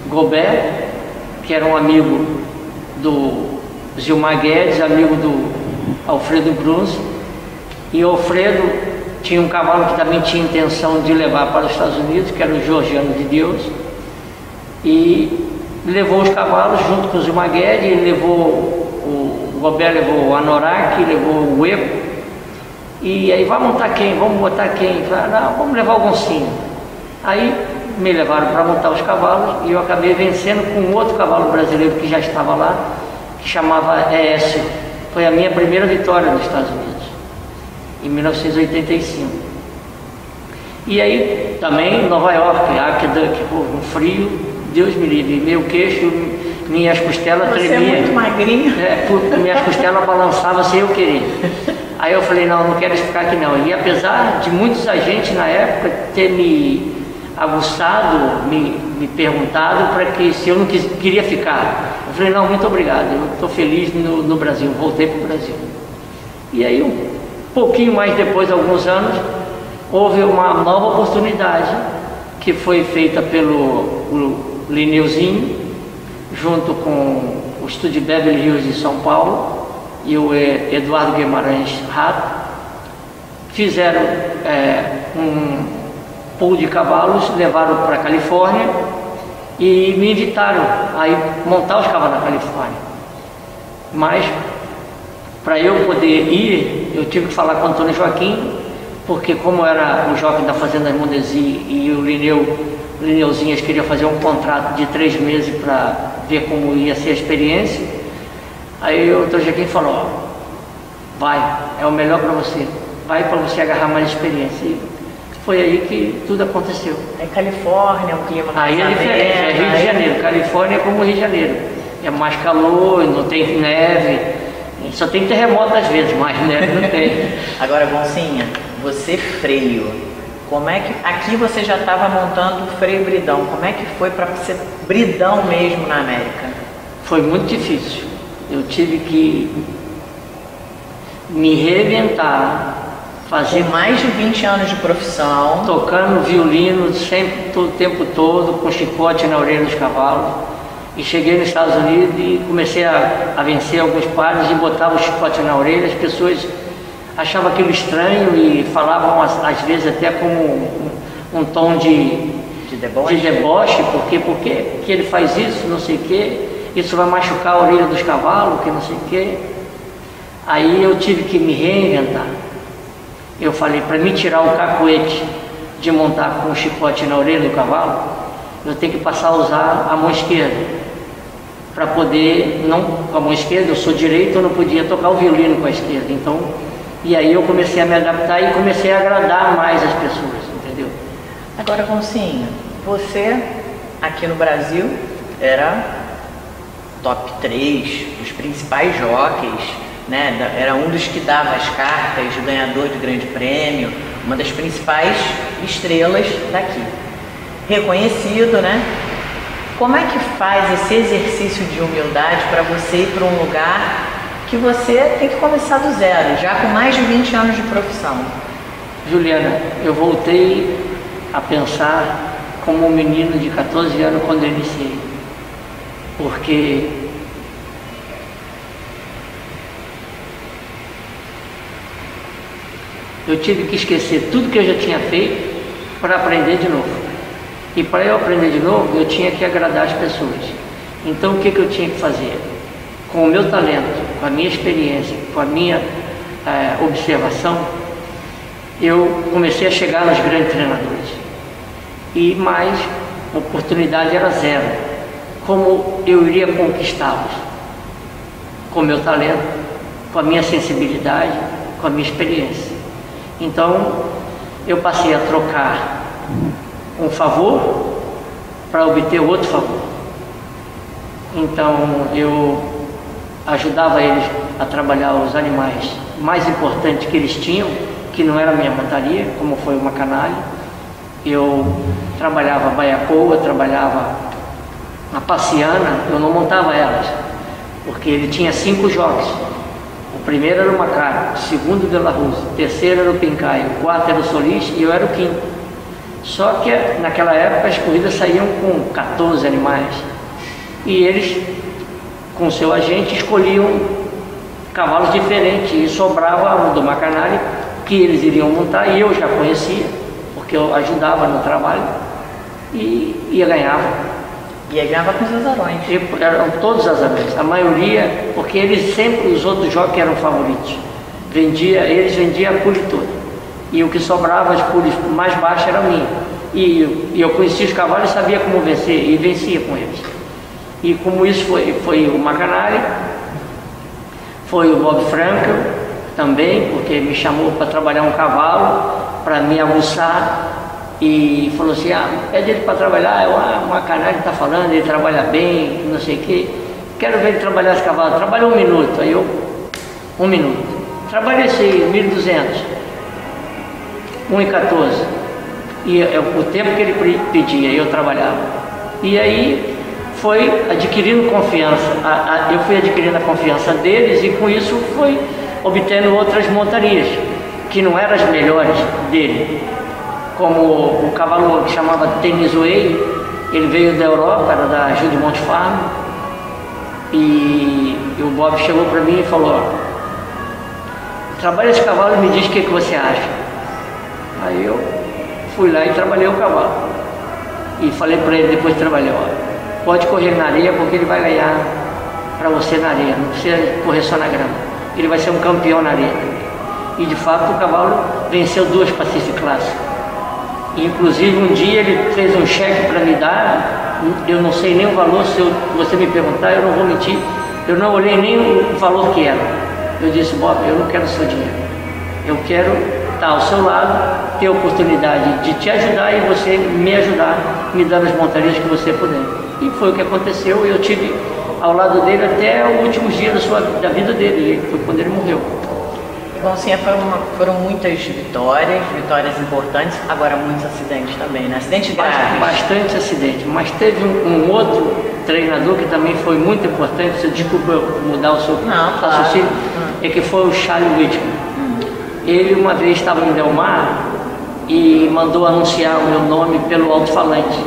Gobert, que era um amigo do Gilmar Guedes, amigo do Alfredo Bruns. E o Alfredo tinha um cavalo que também tinha intenção de levar para os Estados Unidos, que era o Georgiano de Deus, e levou os cavalos junto com o Gilmar Guedes. Ele levou, o Gobert levou o Anorak, levou o Eco, e aí vamos montar quem? Vamos botar quem? Não, vamos levar o Goncinho. Aí me levaram para montar os cavalos, e eu acabei vencendo com um outro cavalo brasileiro que já estava lá, que chamava Écio. Foi a minha primeira vitória nos Estados Unidos, em 1985. E aí também Nova York, Aqueduct, um frio, Deus me livre, meu queixo, minhas costelas tremiam. Você é muito magrinho. Minhas costelas balançavam sem eu querer. Aí eu falei, não quero ficar aqui não. E apesar de muitos agentes na época ter me aguçado, me perguntado para que se eu não queria ficar. Eu falei, não, muito obrigado, eu estou feliz no Brasil, voltei para o Brasil. E aí um pouquinho mais depois, alguns anos, houve uma nova oportunidade que foi feita pelo Lineuzinho, junto com o estúdio Beverly Hills de São Paulo e o Eduardo Guimarães Rato. Fizeram um pool de cavalos, levaram para a Califórnia e me invitaram a ir montar os cavalos na Califórnia. Mas para eu poder ir, eu tive que falar com o Antônio Joaquim, porque como era o jockey da Fazenda Mondesi e o Lineuzinho queria fazer um contrato de 3 meses para ver como ia ser a experiência, aí o Antônio Joaquim falou, vai, é o melhor para você, vai para você agarrar mais experiência. E foi aí que tudo aconteceu. É Califórnia, um clima mais aí é diferente, é Rio de Janeiro. Califórnia é como Rio de Janeiro, é mais calor, não tem neve, só tem terremoto às vezes, mas neve não tem. Agora, Goncinha, você freio, como é que aqui você já estava montando o freio bridão, como é que foi para ser bridão mesmo na América? Foi muito difícil, eu tive que me reinventar, Fazia mais de 20 anos de profissão. Tocando violino sempre, o tempo todo, com chicote na orelha dos cavalos. E cheguei nos Estados Unidos e comecei a vencer alguns padres e botava o chicote na orelha. As pessoas achavam aquilo estranho e falavam às vezes até como um tom de deboche, porque que ele faz isso, não sei o quê, isso vai machucar a orelha dos cavalos, que não sei o quê. Aí eu tive que me reinventar. Eu falei, para me tirar o cacuete de montar com o chicote na orelha do cavalo, eu tenho que passar a usar a mão esquerda. Para poder, não com a mão esquerda, eu sou direito, eu não podia tocar o violino com a esquerda. Então, e aí eu comecei a me adaptar e comecei a agradar mais as pessoas, entendeu? Agora, Goncinho, você aqui no Brasil era top 3 dos principais jockeys, né? Era um dos que dava as cartas de ganhador de grande prêmio, uma das principais estrelas daqui. Reconhecido, né? Como é que faz esse exercício de humildade para você ir para um lugar que você tem que começar do zero, já com mais de 20 anos de profissão? Juliana, eu voltei a pensar como um menino de 14 anos quando eu iniciei, porque eu tive que esquecer tudo que eu já tinha feito para aprender de novo. E para eu aprender de novo, eu tinha que agradar as pessoas. Então o que eu tinha que fazer? Com o meu talento, com a minha experiência, com a minha observação, eu comecei a chegar nos grandes treinadores. E mais, a oportunidade era zero. Como eu iria conquistá-los? Com o meu talento, com a minha sensibilidade, com a minha experiência. Então, eu passei a trocar um favor para obter outro favor. Então, eu ajudava eles a trabalhar os animais mais importantes que eles tinham, que não era a minha montaria, como foi uma canalha. Eu trabalhava a baiacoa, trabalhava a paciana, eu não montava elas, porque ele tinha 5 jogos. O primeiro era o Macaco, o segundo o De La Ruse, o terceiro era o Pincaio, o quarto era o Solis e eu era o quinto. Só que naquela época as corridas saíam com 14 animais e eles, com seu agente, escolhiam cavalos diferentes e sobrava o do Macanari que eles iriam montar e eu já conhecia, porque eu ajudava no trabalho e ia ganhava. E aí ganhava com os azarões. Eram todos azarões, a maioria, porque eles sempre, os outros jogos eram favoritos. Eles vendiam a pule toda. E o que sobrava, as pules mais baixas, era minha. E eu conhecia os cavalos e sabia como vencer, e vencia com eles. E como isso foi o Macanari, foi o Bob Frankel também, porque me chamou para trabalhar um cavalo, para me aguçar, e falou assim, pede ele para trabalhar, o Macanari está falando, ele trabalha bem, não sei o quê, quero ver ele trabalhar esse cavalo, trabalha 1 minuto, aí eu, 1 minuto, trabalhei esse 1.200, 1,14, e o tempo que ele pedia, eu trabalhava, e aí foi adquirindo confiança, eu fui adquirindo a confiança deles e com isso fui obtendo outras montarias, que não eram as melhores dele, como o cavalo que chamava Tenizuei, ele veio da Europa, era da Jules de Montfarm, e o Bob chegou para mim e falou, trabalha esse cavalo e me diz o que você acha. Aí eu fui lá e trabalhei o cavalo, e falei para ele depois de trabalhar, pode correr na areia porque ele vai ganhar para você na areia, não precisa correr só na grama, ele vai ser um campeão na areia. E de fato o cavalo venceu 2 Pacific Classic. Inclusive um dia ele fez um cheque para me dar, eu não sei nem o valor, se você me perguntar eu não vou mentir, eu não olhei nem o valor que era. Eu disse, Bob, eu não quero seu dinheiro, eu quero estar ao seu lado, ter a oportunidade de te ajudar e você me ajudar, me dando as montarias que você puder. E foi o que aconteceu, eu tive ao lado dele até os últimos dias da vida dele, foi quando ele morreu. Bom, sim, foram muitas vitórias importantes, agora muitos acidentes também, né? Acidentes graves. Bastante acidente, mas teve um outro treinador que também foi muito importante, você desculpa mudar o seu raciocínio, é que foi o Charlie Whitman. Ele uma vez estava em Delmar e mandou anunciar o meu nome pelo alto-falante,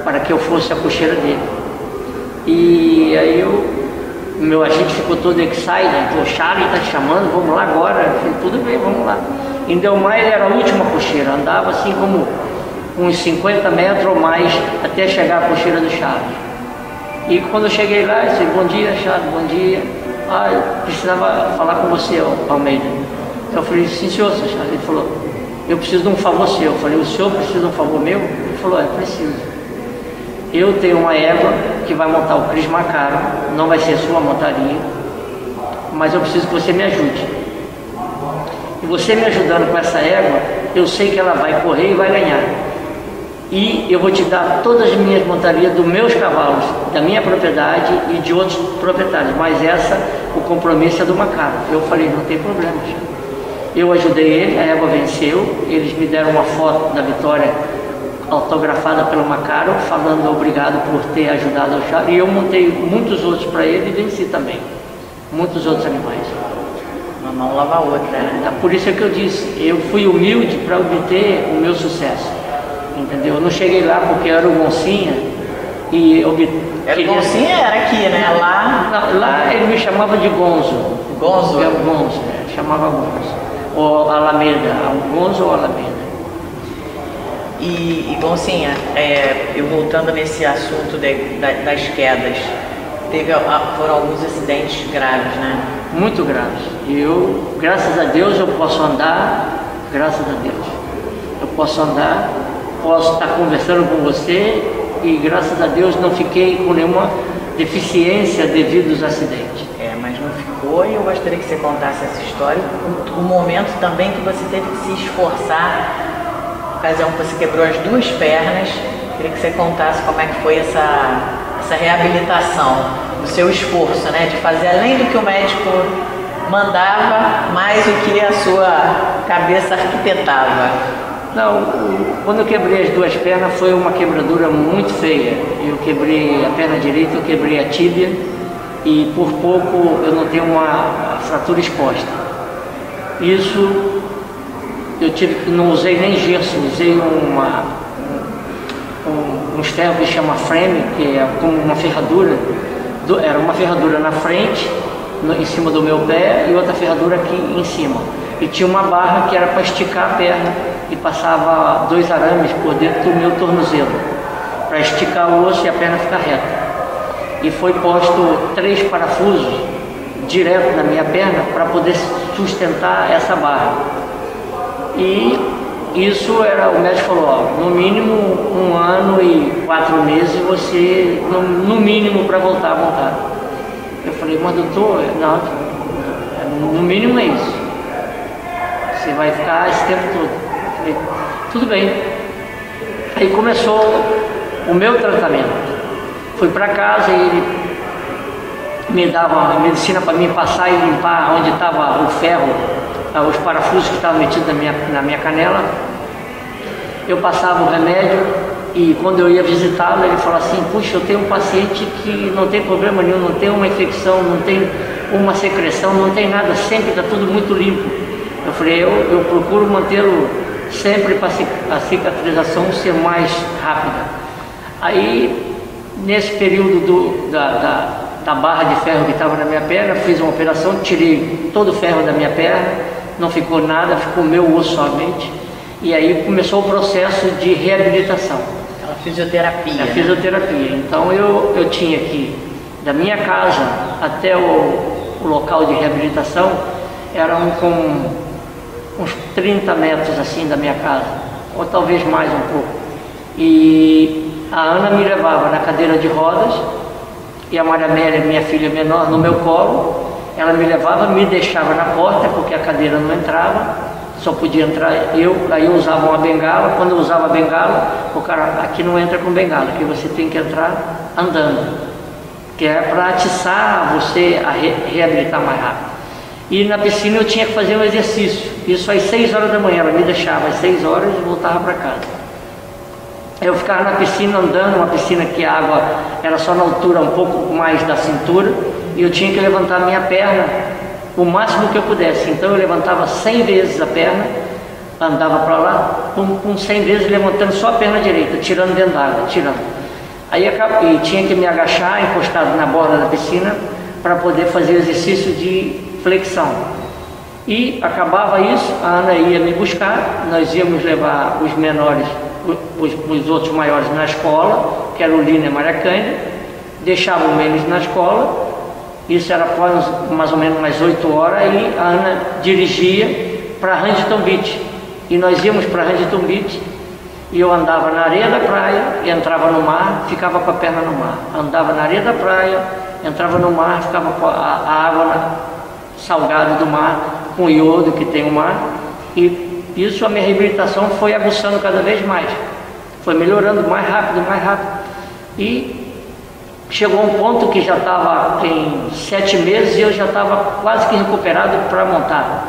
para que eu fosse a cocheira dele. E aí meu agente ficou todo excited, então o Charlie está te chamando, vamos lá agora. Eu falei, tudo bem, vamos lá. Em Delmar ele era a última cocheira, andava assim como uns 50 metros ou mais até chegar à cocheira do Charles. E quando eu cheguei lá, eu disse, bom dia, Charles, bom dia. Eu precisava falar com você, Almeida. Eu falei, sim, senhor, Charles. Ele falou, eu preciso de um favor seu. Eu falei, o senhor precisa de um favor meu? Ele falou, preciso. Eu tenho uma égua que vai montar o Cris Macaro, não vai ser sua montaria, mas eu preciso que você me ajude. E você me ajudando com essa égua, eu sei que ela vai correr e vai ganhar. E eu vou te dar todas as minhas montarias dos meus cavalos, da minha propriedade e de outros proprietários, mas o compromisso é do Macaro. Eu falei, não tem problema, Charles. Eu ajudei ele, a égua venceu, eles me deram uma foto da vitória autografada pelo Macaro, falando obrigado por ter ajudado o Charles, e eu montei muitos outros para ele e venci também, muitos outros animais. Uma mão lava a outra, né? Por isso é que eu disse, eu fui humilde para obter o meu sucesso, entendeu? Eu não cheguei lá porque eu era o Goncinha e Goncinha era aqui, né? Lá ele me chamava de Gonzo. Gonzo? Gonzo, chamava Gonzo. Ou Alameda, Gonzo ou Alameda. E Goncinha, eu voltando nesse assunto das quedas, foram alguns acidentes graves, né? Muito graves. E eu, graças a Deus, eu posso andar, graças a Deus. Eu posso andar, posso estar conversando com você e, graças a Deus, não fiquei com nenhuma deficiência devido aos acidentes. Mas não ficou, e eu gostaria que você contasse essa história, o momento também que você teve que se esforçar, a ocasião que você quebrou as 2 pernas, queria que você contasse como é que foi essa reabilitação, o seu esforço, né, de fazer além do que o médico mandava, mais o que a sua cabeça arquitetava. Não, quando eu quebrei as 2 pernas foi uma quebradura muito feia. Eu quebrei a perna direita, eu quebrei a tíbia, e por pouco eu não tenho uma fratura exposta. Isso eu não usei nem gesso, usei um ferro que chama frame, que é como uma ferradura, era uma ferradura na frente, em cima do meu pé, e outra ferradura aqui em cima. E tinha uma barra que era para esticar a perna, e passava 2 arames por dentro do meu tornozelo, para esticar o osso e a perna ficar reta. E foi posto 3 parafusos direto na minha perna para poder sustentar essa barra. E isso o médico falou, no mínimo 1 ano e 4 meses você, no mínimo, para voltar a montar. Eu falei, mas doutor, não, no mínimo é isso. Você vai ficar esse tempo todo. Eu falei, tudo bem. Aí começou o meu tratamento. Fui para casa e ele me dava uma medicina para mim passar e limpar onde estava o ferro, os parafusos que estavam metidos na minha canela. Eu passava o remédio e quando eu ia visitá-lo, ele falou assim, puxa, eu tenho um paciente que não tem problema nenhum, não tem uma infecção, não tem uma secreção, não tem nada, sempre está tudo muito limpo. Eu falei, eu procuro mantê-lo sempre para a cicatrização ser mais rápida. Aí, nesse período da barra de ferro que estava na minha perna, fiz uma operação, tirei todo o ferro da minha perna, não ficou nada, ficou meu osso somente. E aí começou o processo de reabilitação. A fisioterapia. A fisioterapia. Então eu tinha que, da minha casa até o local de reabilitação, eram com uns 30 metros assim da minha casa, ou talvez mais um pouco. E a Ana me levava na cadeira de rodas e a Maria Amélia, minha filha menor, no meu colo. Ela me levava, me deixava na porta porque a cadeira não entrava, só podia entrar eu. Aí eu usava uma bengala. Quando eu usava a bengala, o cara, aqui não entra com bengala, aqui você tem que entrar andando, que é para atiçar você a reabilitar mais rápido. E na piscina eu tinha que fazer um exercício, isso às 6 horas da manhã. Ela me deixava às 6 horas e voltava para casa. Eu ficava na piscina andando, uma piscina que a água era só na altura um pouco mais da cintura, e eu tinha que levantar minha perna o máximo que eu pudesse. Então eu levantava 100 vezes a perna, andava para lá, com 100 vezes levantando só a perna direita, tirando dentro da água, tirando. Aí e tinha que me agachar, encostado na borda da piscina, para poder fazer exercício de flexão. E acabava isso, a Ana ia me buscar, nós íamos levar os menores, os outros maiores na escola, que era o Lina e a Maria Cândida, deixavam eles na escola, isso era após mais ou menos umas 8 horas, e a Ana dirigia para Huntington Beach, e nós íamos para Huntington Beach, e eu andava na areia da praia, entrava no mar, ficava com a perna no mar, andava na areia da praia, entrava no mar, ficava com a água salgada do mar, com o iodo que tem o mar, e isso a minha reabilitação foi aguçando cada vez mais, foi melhorando mais rápido, e chegou a um ponto que já estava em 7 meses e eu já estava quase que recuperado para montar.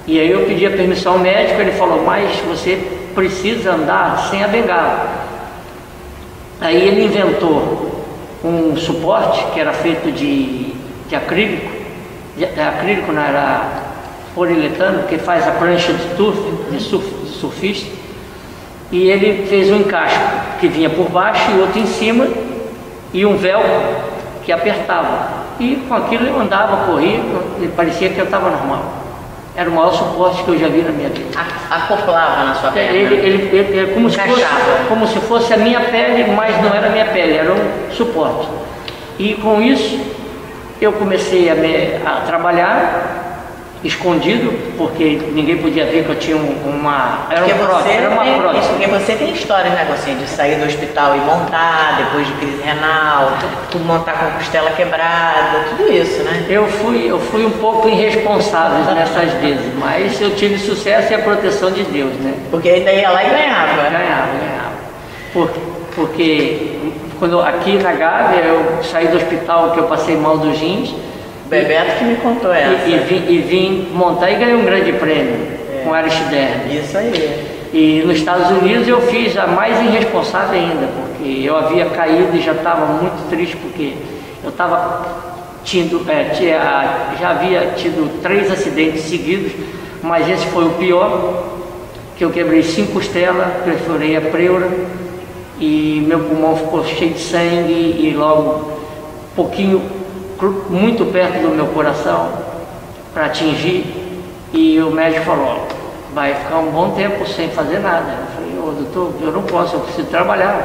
E aí eu pedi a permissão ao médico, ele falou, mas você precisa andar sem a bengala. Aí ele inventou um suporte que era feito de acrílico, não era poliuretano, que faz a prancha de surfista, e ele fez um encaixe que vinha por baixo e outro em cima, e um velcro que apertava, e com aquilo eu andava, corria, e parecia que eu estava normal. Era o maior suporte que eu já vi na minha vida. Acoplava na sua perna? Ele como se fosse a minha pele, mas não era a minha pele, era um suporte. E com isso eu comecei a trabalhar escondido, porque ninguém podia ver que eu tinha era uma prótese. Porque você tem história, né, assim, de sair do hospital e montar, depois de crise renal, montar com costela quebrada, tudo isso, né? Eu fui um pouco irresponsável nessas vezes, mas eu tive sucesso e a proteção de Deus, né? Porque ainda ia lá e ganhava. Ganhava. Porque quando aqui na Gávea eu saí do hospital que eu passei mal dos rins, Bebeto que me contou essa. E vim montar e ganhei um grande prêmio com Aristide. Isso aí. E nos Estados Unidos eu fiz a mais irresponsável ainda, porque eu havia caído e já estava muito triste, porque eu estava já havia tido 3 acidentes seguidos, mas esse foi o pior, que eu quebrei 5 costelas, perfurei a pleura e meu pulmão ficou cheio de sangue e logo muito perto do meu coração para atingir, e o médico falou, vai ficar um bom tempo sem fazer nada. Eu falei, doutor, eu não posso, eu preciso trabalhar,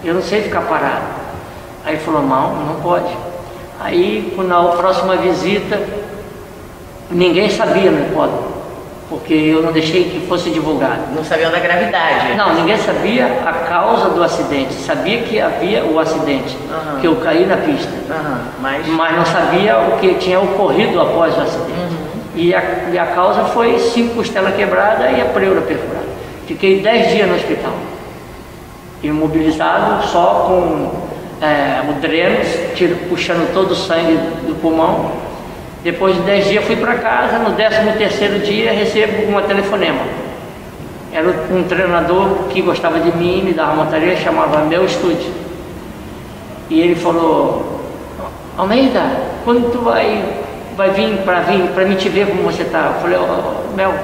eu não sei ficar parado. Aí ele falou, não pode. Aí na próxima visita, ninguém sabia no hipódromo, porque eu não deixei que fosse divulgado. Não sabiam da gravidade? Não, ninguém sabia a causa do acidente. Sabia que havia o acidente, que eu caí na pista, mas não sabia o que tinha ocorrido após o acidente. E a causa foi 5 costelas quebradas e a pleura perfurada. Fiquei 10 dias no hospital, imobilizado, só com o dreno, puxando todo o sangue do pulmão. Depois de 10 dias fui para casa, no 13º dia recebo uma telefonema. Era um treinador que gostava de mim, me dava montaria, chamava Meu Estúdio. E ele falou, Almeida, quando tu vai vir para mim te ver como você está? Eu falei, Mel,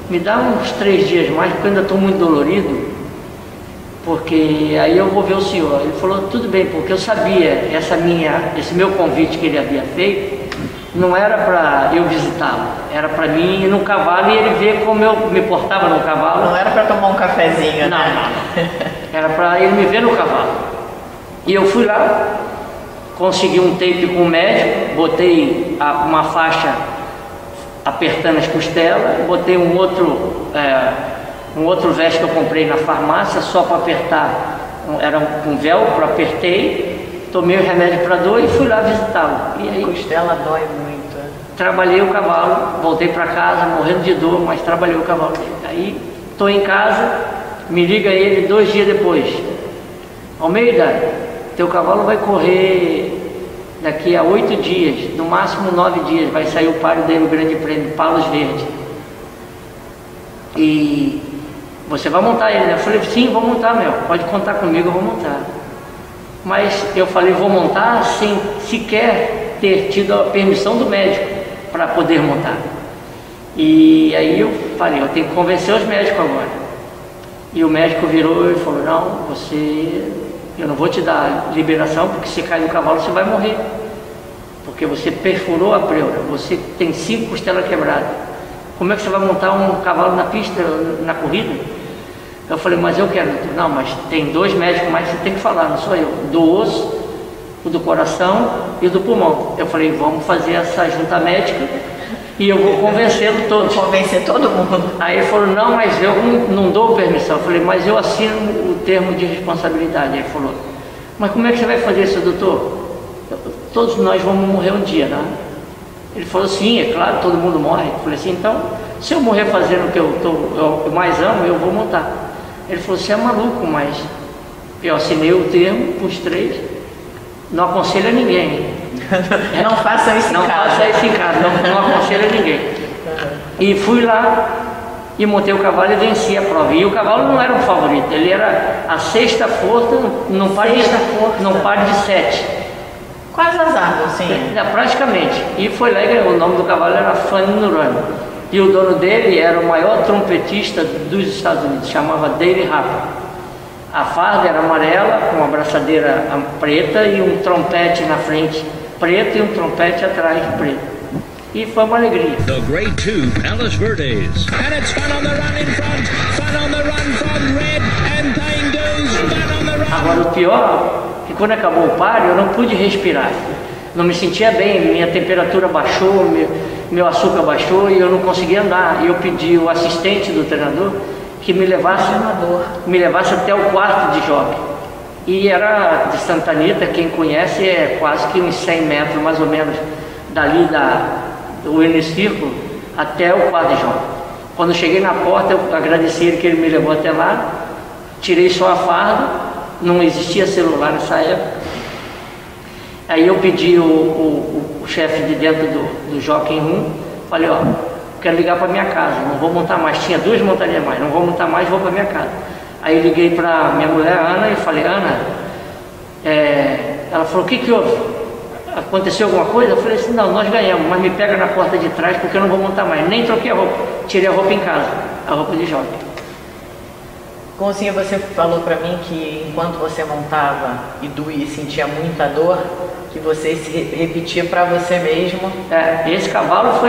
me dá uns 3 dias mais, porque eu ainda estou muito dolorido, porque aí eu vou ver o senhor. Ele falou, tudo bem, porque eu sabia, esse meu convite que ele havia feito, não era para eu visitá-lo, era para mim ir no cavalo e ele ver como eu me portava no cavalo. Não era para tomar um cafezinho, não, né? Não. Era para ele me ver no cavalo. E eu fui lá, consegui um tape com o médico, botei uma faixa apertando as costelas, botei um outro veste que eu comprei na farmácia só para apertar, era um velcro, apertei, tomei o remédio para dor e fui lá visitá-lo. E aí, costela dói muito. Trabalhei o cavalo, voltei para casa morrendo de dor, mas trabalhei o cavalo dele. Aí estou em casa, me liga ele 2 dias depois. Almeida, teu cavalo vai correr daqui a 8 dias, no máximo 9 dias, vai sair o páreo dele, o grande prêmio, Palos Verdes. E você vai montar ele, né? Eu falei, sim, vou montar, Mel, pode contar comigo, eu vou montar. Mas eu falei, vou montar sem sequer ter tido a permissão do médico. para poder montar. E aí eu falei, eu tenho que convencer os médicos agora. E o médico virou e falou, não, eu não vou te dar liberação, porque se cair do cavalo você vai morrer. Porque você perfurou a pleura, você tem 5 costelas quebradas. Como é que você vai montar um cavalo na pista, na corrida? Eu falei, mas eu quero. Não, mas tem 2 médicos mais que você tem que falar, não sou eu. Do osso, o do coração e o do pulmão. Eu falei, vamos fazer essa junta médica e eu vou convencê-lo todos. Convencer todo mundo. Aí ele falou, não, mas eu não dou permissão. Eu falei, mas eu assino o termo de responsabilidade. Ele falou, mas como é que você vai fazer isso, doutor? Todos nós vamos morrer um dia, né? Ele falou, sim, é claro, todo mundo morre. Eu falei assim, então, se eu morrer fazendo o que eu mais amo, eu vou montar. Ele falou, você é maluco, mas eu assinei o termo para os 3, não aconselho a ninguém. Não faça isso em casa. Não faça isso em casa, não aconselho a ninguém. E fui lá e montei o cavalo e venci a prova. E o cavalo não era um favorito, ele era a 6ª força, não par de 7. Quase azar, sim. Praticamente. E foi lá e ganhou. O nome do cavalo era Fanny Nurano. E o dono dele era o maior trompetista dos Estados Unidos, chamava Dale Harper. A farda era amarela, com uma abraçadeira preta e um trompete na frente preto e um trompete atrás preto. E foi uma alegria. The Grade 2 Palos Verdes. And it's Fun on the Run in front. Fun on the Run from Red and Pine goes Fun on the Run. Agora o pior é que quando acabou o páreo eu não pude respirar. Não me sentia bem, minha temperatura baixou, meu açúcar baixou e eu não conseguia andar. E eu pedi o assistente do treinador que me levasse até o quarto de jockey. E era de Santa Anita, quem conhece, é quase que uns 100 metros mais ou menos dali do hemiciclo até o quarto de jockey. Quando eu cheguei na porta, eu agradeci ele que ele me levou até lá, tirei só a farda, não existia celular nessa época. Aí eu pedi o chefe de dentro do Jockey Room, falei, ó, quero ligar para minha casa, não vou montar mais, tinha 2 montarias mais, não vou montar mais, vou para minha casa. Aí eu liguei para minha mulher, Ana, e falei, Ana, ela falou, o que houve? Aconteceu alguma coisa? Eu falei assim, não, nós ganhamos, mas me pega na porta de trás porque eu não vou montar mais, nem troquei a roupa, tirei a roupa em casa, a roupa de jockey. Goncinha, você falou para mim que enquanto você montava e doía e sentia muita dor, que você se repetia para você mesmo. Esse cavalo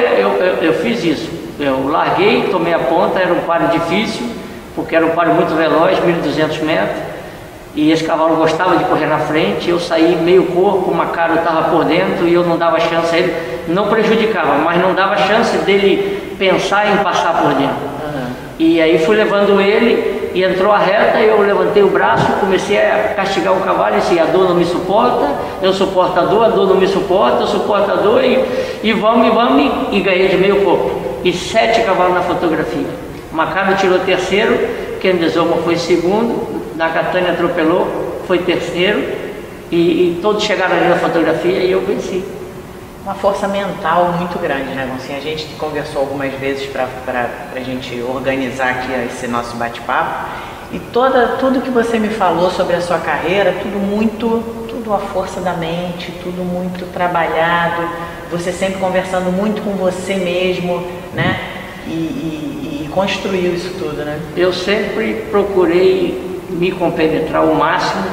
eu fiz isso. Eu larguei, tomei a ponta, era um páreo difícil, porque era um páreo muito veloz, 1.200 metros, e esse cavalo gostava de correr na frente. Eu saí meio corpo, uma cara estava por dentro e eu não dava chance a ele, não prejudicava, mas não dava chance dele pensar em passar por dentro. E aí fui levando ele e entrou a reta, eu levantei o braço, comecei a castigar o cavalo e disse, a dor não me suporta, eu suporto a dor não me suporta, eu suporto a dor e vamos, e ganhei de meio corpo. E 7 cavalos na fotografia. Macano tirou 3º, Kendezoma foi 2º, Nakatani atropelou, foi 3º, e todos chegaram ali na fotografia e eu venci. Uma força mental muito grande, né, Goncinha? A gente conversou algumas vezes para a gente organizar aqui esse nosso bate-papo, e tudo que você me falou sobre a sua carreira, tudo a força da mente, tudo muito trabalhado, você sempre conversando muito com você mesmo, né? E construiu isso tudo, né? Eu sempre procurei me compenetrar ao máximo.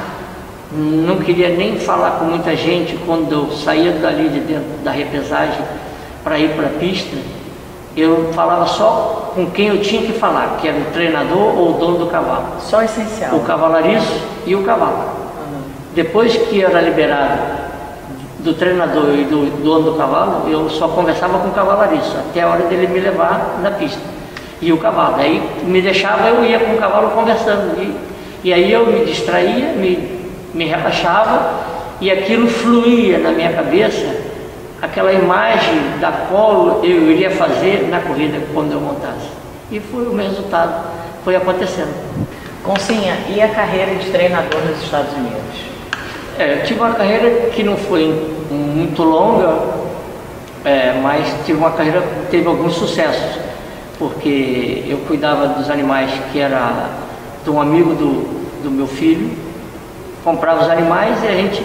Não queria nem falar com muita gente. Quando eu saía dali de dentro da represagem para ir para a pista, eu falava só com quem eu tinha que falar, que era o treinador ou o dono do cavalo. Só o essencial. O cavalariço e o cavalo. Depois que era liberado do treinador e do dono do cavalo, eu só conversava com o cavalariço, até a hora dele me levar na pista. E o cavalo. Aí me deixava, eu ia com o cavalo conversando. E aí eu me distraía, me relaxava, e aquilo fluía na minha cabeça, aquela imagem da qual eu iria fazer na corrida quando eu montasse. E foi o meu resultado, foi acontecendo. Goncinha, e a carreira de treinador nos Estados Unidos? Eu tive uma carreira que não foi muito longa, mas tive uma carreira que teve alguns sucessos, porque eu cuidava dos animais que era de um amigo do meu filho, comprava os animais e a gente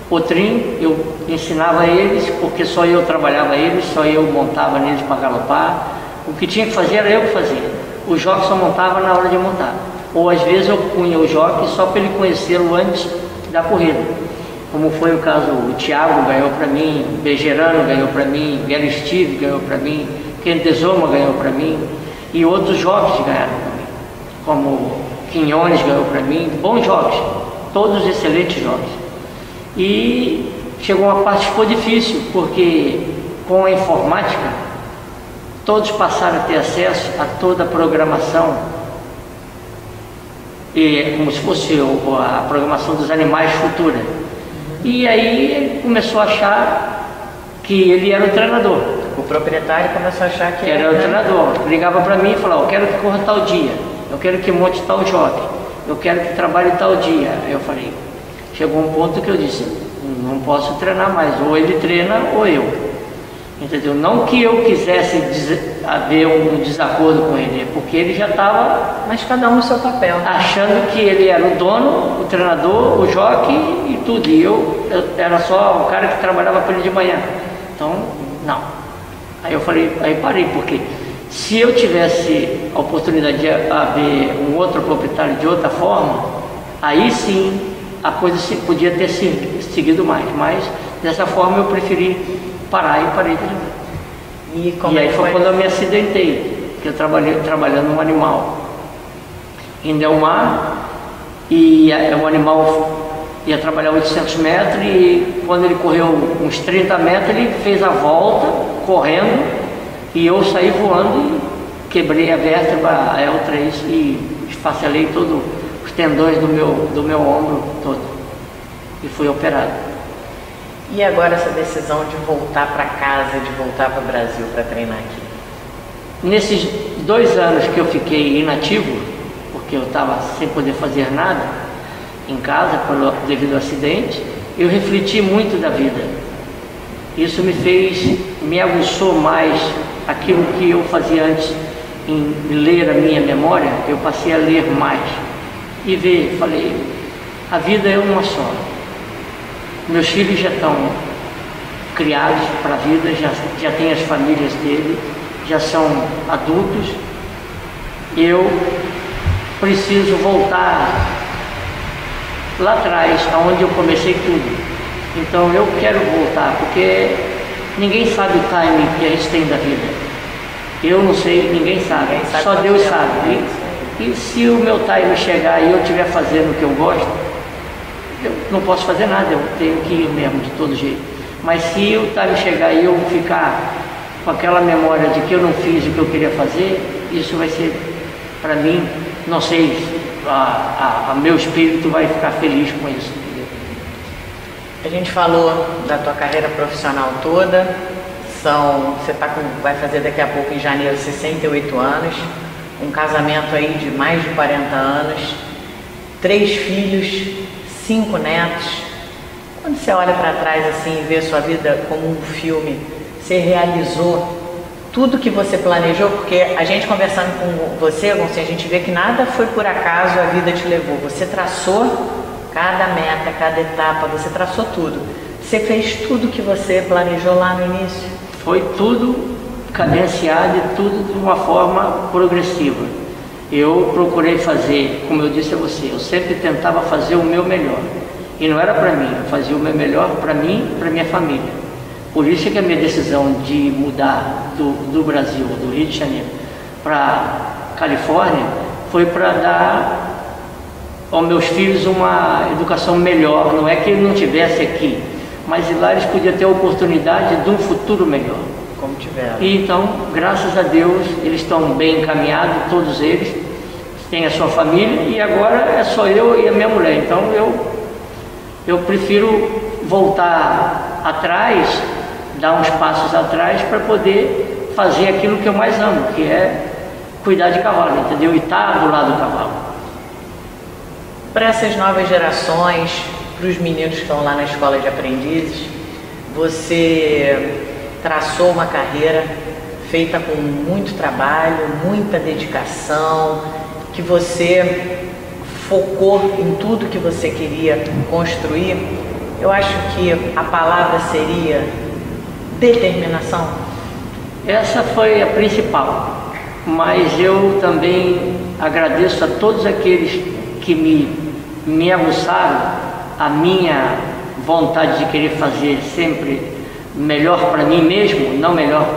Potrim, eu ensinava eles, porque só eu trabalhava eles, só eu montava neles para galopar. O que tinha que fazer era eu que fazia. O jockey só montava na hora de montar. Ou às vezes eu punha o jockey só para ele conhecê-lo antes da corrida. Como foi o caso, o Thiago ganhou para mim, Bejerano ganhou para mim, Gary Steve ganhou para mim, Ken Desoma ganhou para mim, e outros jockeys ganharam para mim, como Quinhones ganhou para mim, bons jockeys, todos excelentes jockeys. E chegou uma parte que ficou difícil, porque com a informática, todos passaram a ter acesso a toda a programação, como se fosse a programação dos animais futura. E aí ele começou a achar que ele era o treinador. O proprietário começou a achar que era o treinador. Ligava para mim e falava: eu quero que corra tal dia, eu quero que monte tal jockey, eu quero que trabalhe tal dia. Eu falei, chegou um ponto que eu disse, não posso treinar mais, ou ele treina ou eu. Entendeu? Não que eu quisesse haver um desacordo com ele, porque ele já estava... Mas cada um no seu papel. Achando que ele era o dono, o treinador, o jockey e tudo. E eu era só o cara que trabalhava para ele de manhã. Então, não. Aí eu falei, aí parei, porque se eu tivesse a oportunidade de haver um outro proprietário de outra forma, aí sim a coisa podia ter seguido mais. Mas dessa forma eu preferi parar e parei de treinar. E aí foi quando eu me acidentei, que eu trabalhando num animal em Delmar, e o animal ia trabalhar 800 metros, e quando ele correu uns 30 metros, ele fez a volta, correndo, e eu saí voando e quebrei a vértebra, a L3, e esfacelei todos os tendões do meu ombro todo, e fui operado. E agora essa decisão de voltar para casa, de voltar para o Brasil para treinar aqui? Nesses 2 anos que eu fiquei inativo, porque eu estava sem poder fazer nada em casa devido ao acidente, eu refleti muito da vida. Isso me aguçou mais aquilo que eu fazia antes em ler a minha memória. Eu passei a ler mais e ver, falei, a vida é uma só. Meus filhos já estão criados para a vida, já têm as famílias dele, já são adultos. Eu preciso voltar lá atrás, aonde eu comecei tudo. Então eu quero voltar, porque ninguém sabe o timing que a gente tem da vida. Eu não sei, ninguém sabe, só Deus sabe. E se o meu time chegar e eu estiver fazendo o que eu gosto, eu não posso fazer nada, eu tenho que ir mesmo, de todo jeito. Mas se o time chegar e eu ficar com aquela memória de que eu não fiz o que eu queria fazer, isso vai ser, para mim, não sei, meu espírito vai ficar feliz com isso. A gente falou da tua carreira profissional toda, você vai fazer daqui a pouco, em janeiro, 68 anos, um casamento aí de mais de 40 anos, 3 filhos, 5 netos. Quando você olha para trás assim e vê sua vida como um filme, você realizou tudo que você planejou? Porque a gente conversando com você, Gonçalves, a gente vê que nada foi por acaso, a vida te levou. Você traçou cada meta, cada etapa, você traçou tudo. Você fez tudo que você planejou lá no início? Foi tudo cadenciado e tudo de uma forma progressiva. Eu procurei fazer, como eu disse a você, eu sempre tentava fazer o meu melhor. E não era para mim, eu fazia o meu melhor para mim e para minha família. Por isso que a minha decisão de mudar do Brasil, do Rio de Janeiro, para Califórnia, foi para dar aos meus filhos uma educação melhor. Não é que ele não estivesse aqui, mas lá eles podiam ter a oportunidade de um futuro melhor. Como tiveram. E então, graças a Deus, eles estão bem encaminhados, todos eles, têm a sua família, e agora é só eu e a minha mulher. Então eu prefiro voltar atrás, dar uns passos atrás para poder fazer aquilo que eu mais amo, que é cuidar de cavalo, entendeu? E estar do lado do cavalo. Para essas novas gerações, para os meninos que estão lá na escola de aprendizes, você traçou uma carreira feita com muito trabalho, muita dedicação, que você focou em tudo que você queria construir. eu acho que a palavra seria determinação. Essa foi a principal, mas eu também agradeço a todos aqueles que me aguçaram a minha vontade de querer fazer sempre melhor para mim mesmo, não melhor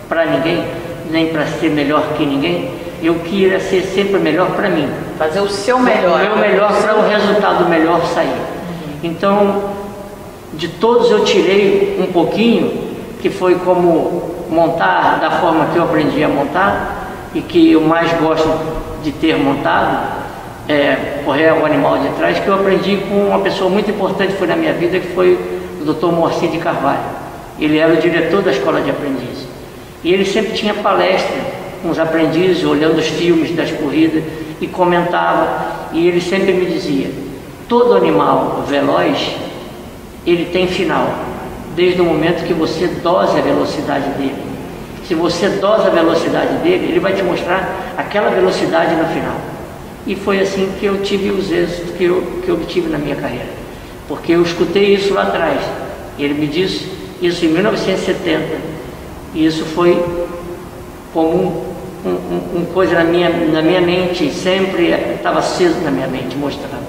para ninguém, nem para ser melhor que ninguém. Eu queria ser sempre melhor para mim. Fazer o seu melhor. O meu melhor para o resultado melhor sair. Então, de todos eu tirei um pouquinho, que foi como montar da forma que eu aprendi a montar e que eu mais gosto de ter montado, correr o animal de trás, que eu aprendi com uma pessoa muito importante foi na minha vida, que foi o Dr. Moacir de Carvalho. Ele era o diretor da escola de aprendizes. E ele sempre tinha palestra com os aprendizes, olhando os filmes das corridas e comentava. E ele sempre me dizia, todo animal veloz, ele tem final, desde o momento que você dosa a velocidade dele. Se você dosa a velocidade dele, ele vai te mostrar aquela velocidade no final. E foi assim que eu tive os êxitos que eu obtive na minha carreira. Porque eu escutei isso lá atrás. Ele me disse isso em 1970. E isso foi como uma coisa na minha mente, sempre estava aceso na minha mente, mostrando.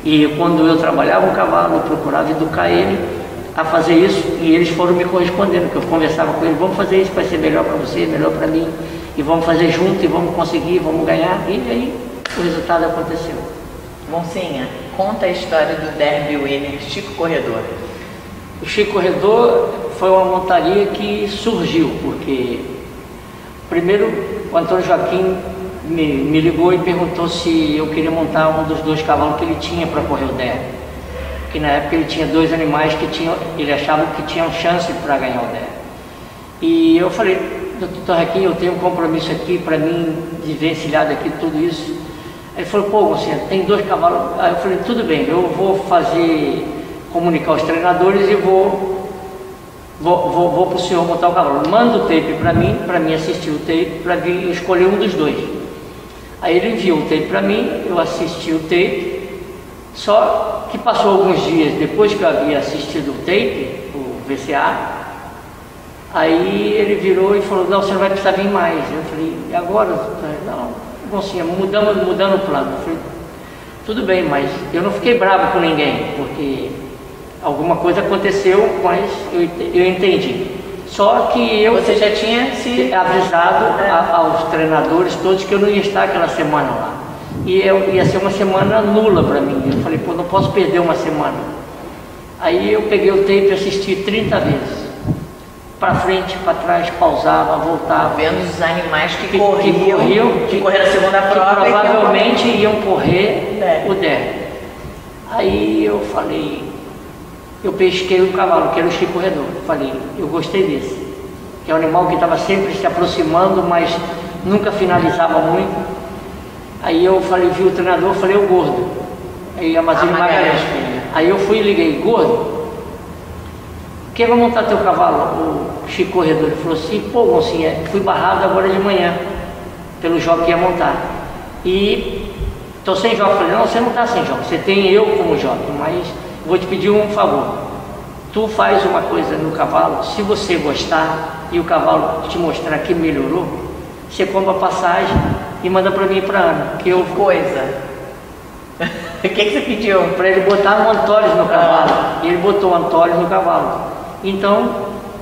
E quando eu trabalhava um cavalo, eu procurava educar ele a fazer isso, e eles foram me correspondendo, porque eu conversava com ele, vamos fazer isso, vai ser melhor para você, melhor para mim, e vamos fazer junto, e vamos conseguir, vamos ganhar, e aí o resultado aconteceu. Monsinha, conta a história do Derby Winner Chico Corredor. O Chico Corredor foi uma montaria que surgiu, porque primeiro o Antônio Joaquim me ligou e perguntou se eu queria montar um dos 2 cavalos que ele tinha para correr o Derby. Porque na época ele tinha 2 animais que ele achava que tinham chance para ganhar o Derby. E eu falei, doutor Joaquim, eu tenho um compromisso aqui para mim, desvencilhar daqui tudo isso. Aí ele falou, pô, você tem 2 cavalos. Aí eu falei, tudo bem, eu vou comunicar os treinadores e vou para o senhor montar o cavalo. Manda o tape para mim assistir o tape, para vir escolher um dos 2. Aí ele enviou o tape para mim, eu assisti o tape, só que passou alguns dias depois que eu havia assistido o tape, o VCA, aí ele virou e falou, não, você não vai precisar vir mais. Eu falei, e agora? Não, Monsinha, mudando o plano. Eu falei, tudo bem, mas eu não fiquei bravo com ninguém, porque alguma coisa aconteceu, mas eu entendi. Só que Você já tinha se avisado aos treinadores todos que eu não ia estar aquela semana lá. E ia ser uma semana nula para mim. Eu falei, pô, não posso perder uma semana. Aí eu peguei o tape e assisti 30 vezes. Para frente, para trás, pausava, voltava. Vendo os animais que correram a segunda prova. Que provavelmente iam correr o Derby. Aí eu falei, eu pesquei um cavalo, que era o Chico Corredor. Falei, eu gostei desse. Que é um animal que estava sempre se aproximando, mas nunca finalizava muito. Aí eu falei, vi o treinador, falei, o Gordo. Aí a Magalhães. Aí eu fui e liguei, Gordo, quem vai montar teu cavalo? O Chico Corredor. Ele falou assim, pô, Monsinha, fui barrado agora de manhã, pelo jogo que ia montar. E estou sem jogo. Falei, não, você não está sem jogo, você tem eu como jogo, mas vou te pedir um favor. Tu faz uma coisa no cavalo, se você gostar e o cavalo te mostrar que melhorou, você compra a passagem e manda para mim e para Ana. Que eu... Coisa. O que você pediu? Para ele botar um Antólios no cavalo. E ele botou o Antólios no cavalo. Então,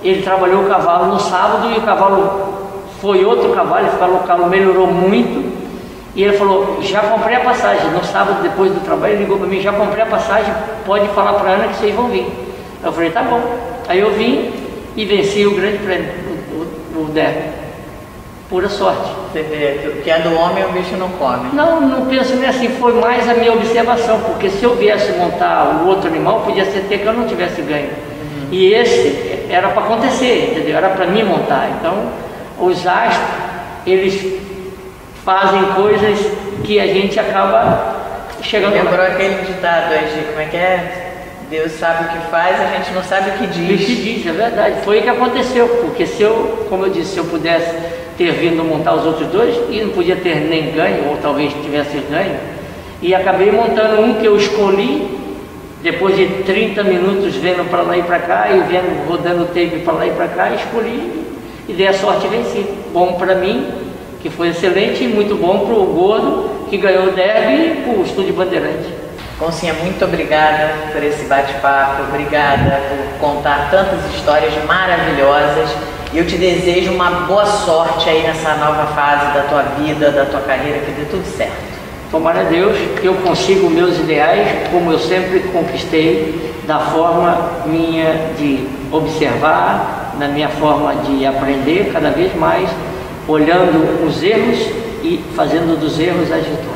ele trabalhou o cavalo no sábado e o cavalo foi outro cavalo, o cavalo melhorou muito. E ele falou, já comprei a passagem. No sábado, depois do trabalho, ele ligou para mim, já comprei a passagem, pode falar para a Ana que vocês vão vir. Eu falei, tá bom. Aí eu vim e venci o grande prêmio, o Derby. Pura sorte. Você vê, o que é do homem o bicho não come. Não penso nem assim, foi mais a minha observação, porque se eu viesse montar o outro animal, podia ser até que eu não tivesse ganho. E esse era para acontecer, entendeu? Era para mim montar. Então, os astros, eles fazem coisas que a gente acaba chegando lá. Lembrou aquele ditado aí de como é que é? Deus sabe o que faz, a gente não sabe o que diz. O que diz, é verdade. Foi o que aconteceu, porque se eu, como eu disse, se eu pudesse ter vindo montar os outros 2, e não podia ter nem ganho, ou talvez tivesse ganho, e acabei montando um que eu escolhi, Depois de 30 minutos vendo para lá e para cá, e vendo, rodando o tape para lá e para cá, escolhi e dei a sorte e venci. Bom para mim, que foi excelente, e muito bom para o Gordo, que ganhou o derby, e para o Estúdio Bandeirante. Goncinha, muito obrigada por esse bate-papo, obrigada por contar tantas histórias maravilhosas. Eu te desejo uma boa sorte aí nessa nova fase da tua vida, da tua carreira, que dê tudo certo. Tomara a Deus que eu consiga meus ideais, como eu sempre conquistei, da forma minha de observar, na minha forma de aprender cada vez mais, olhando os erros e fazendo dos erros as vitórias.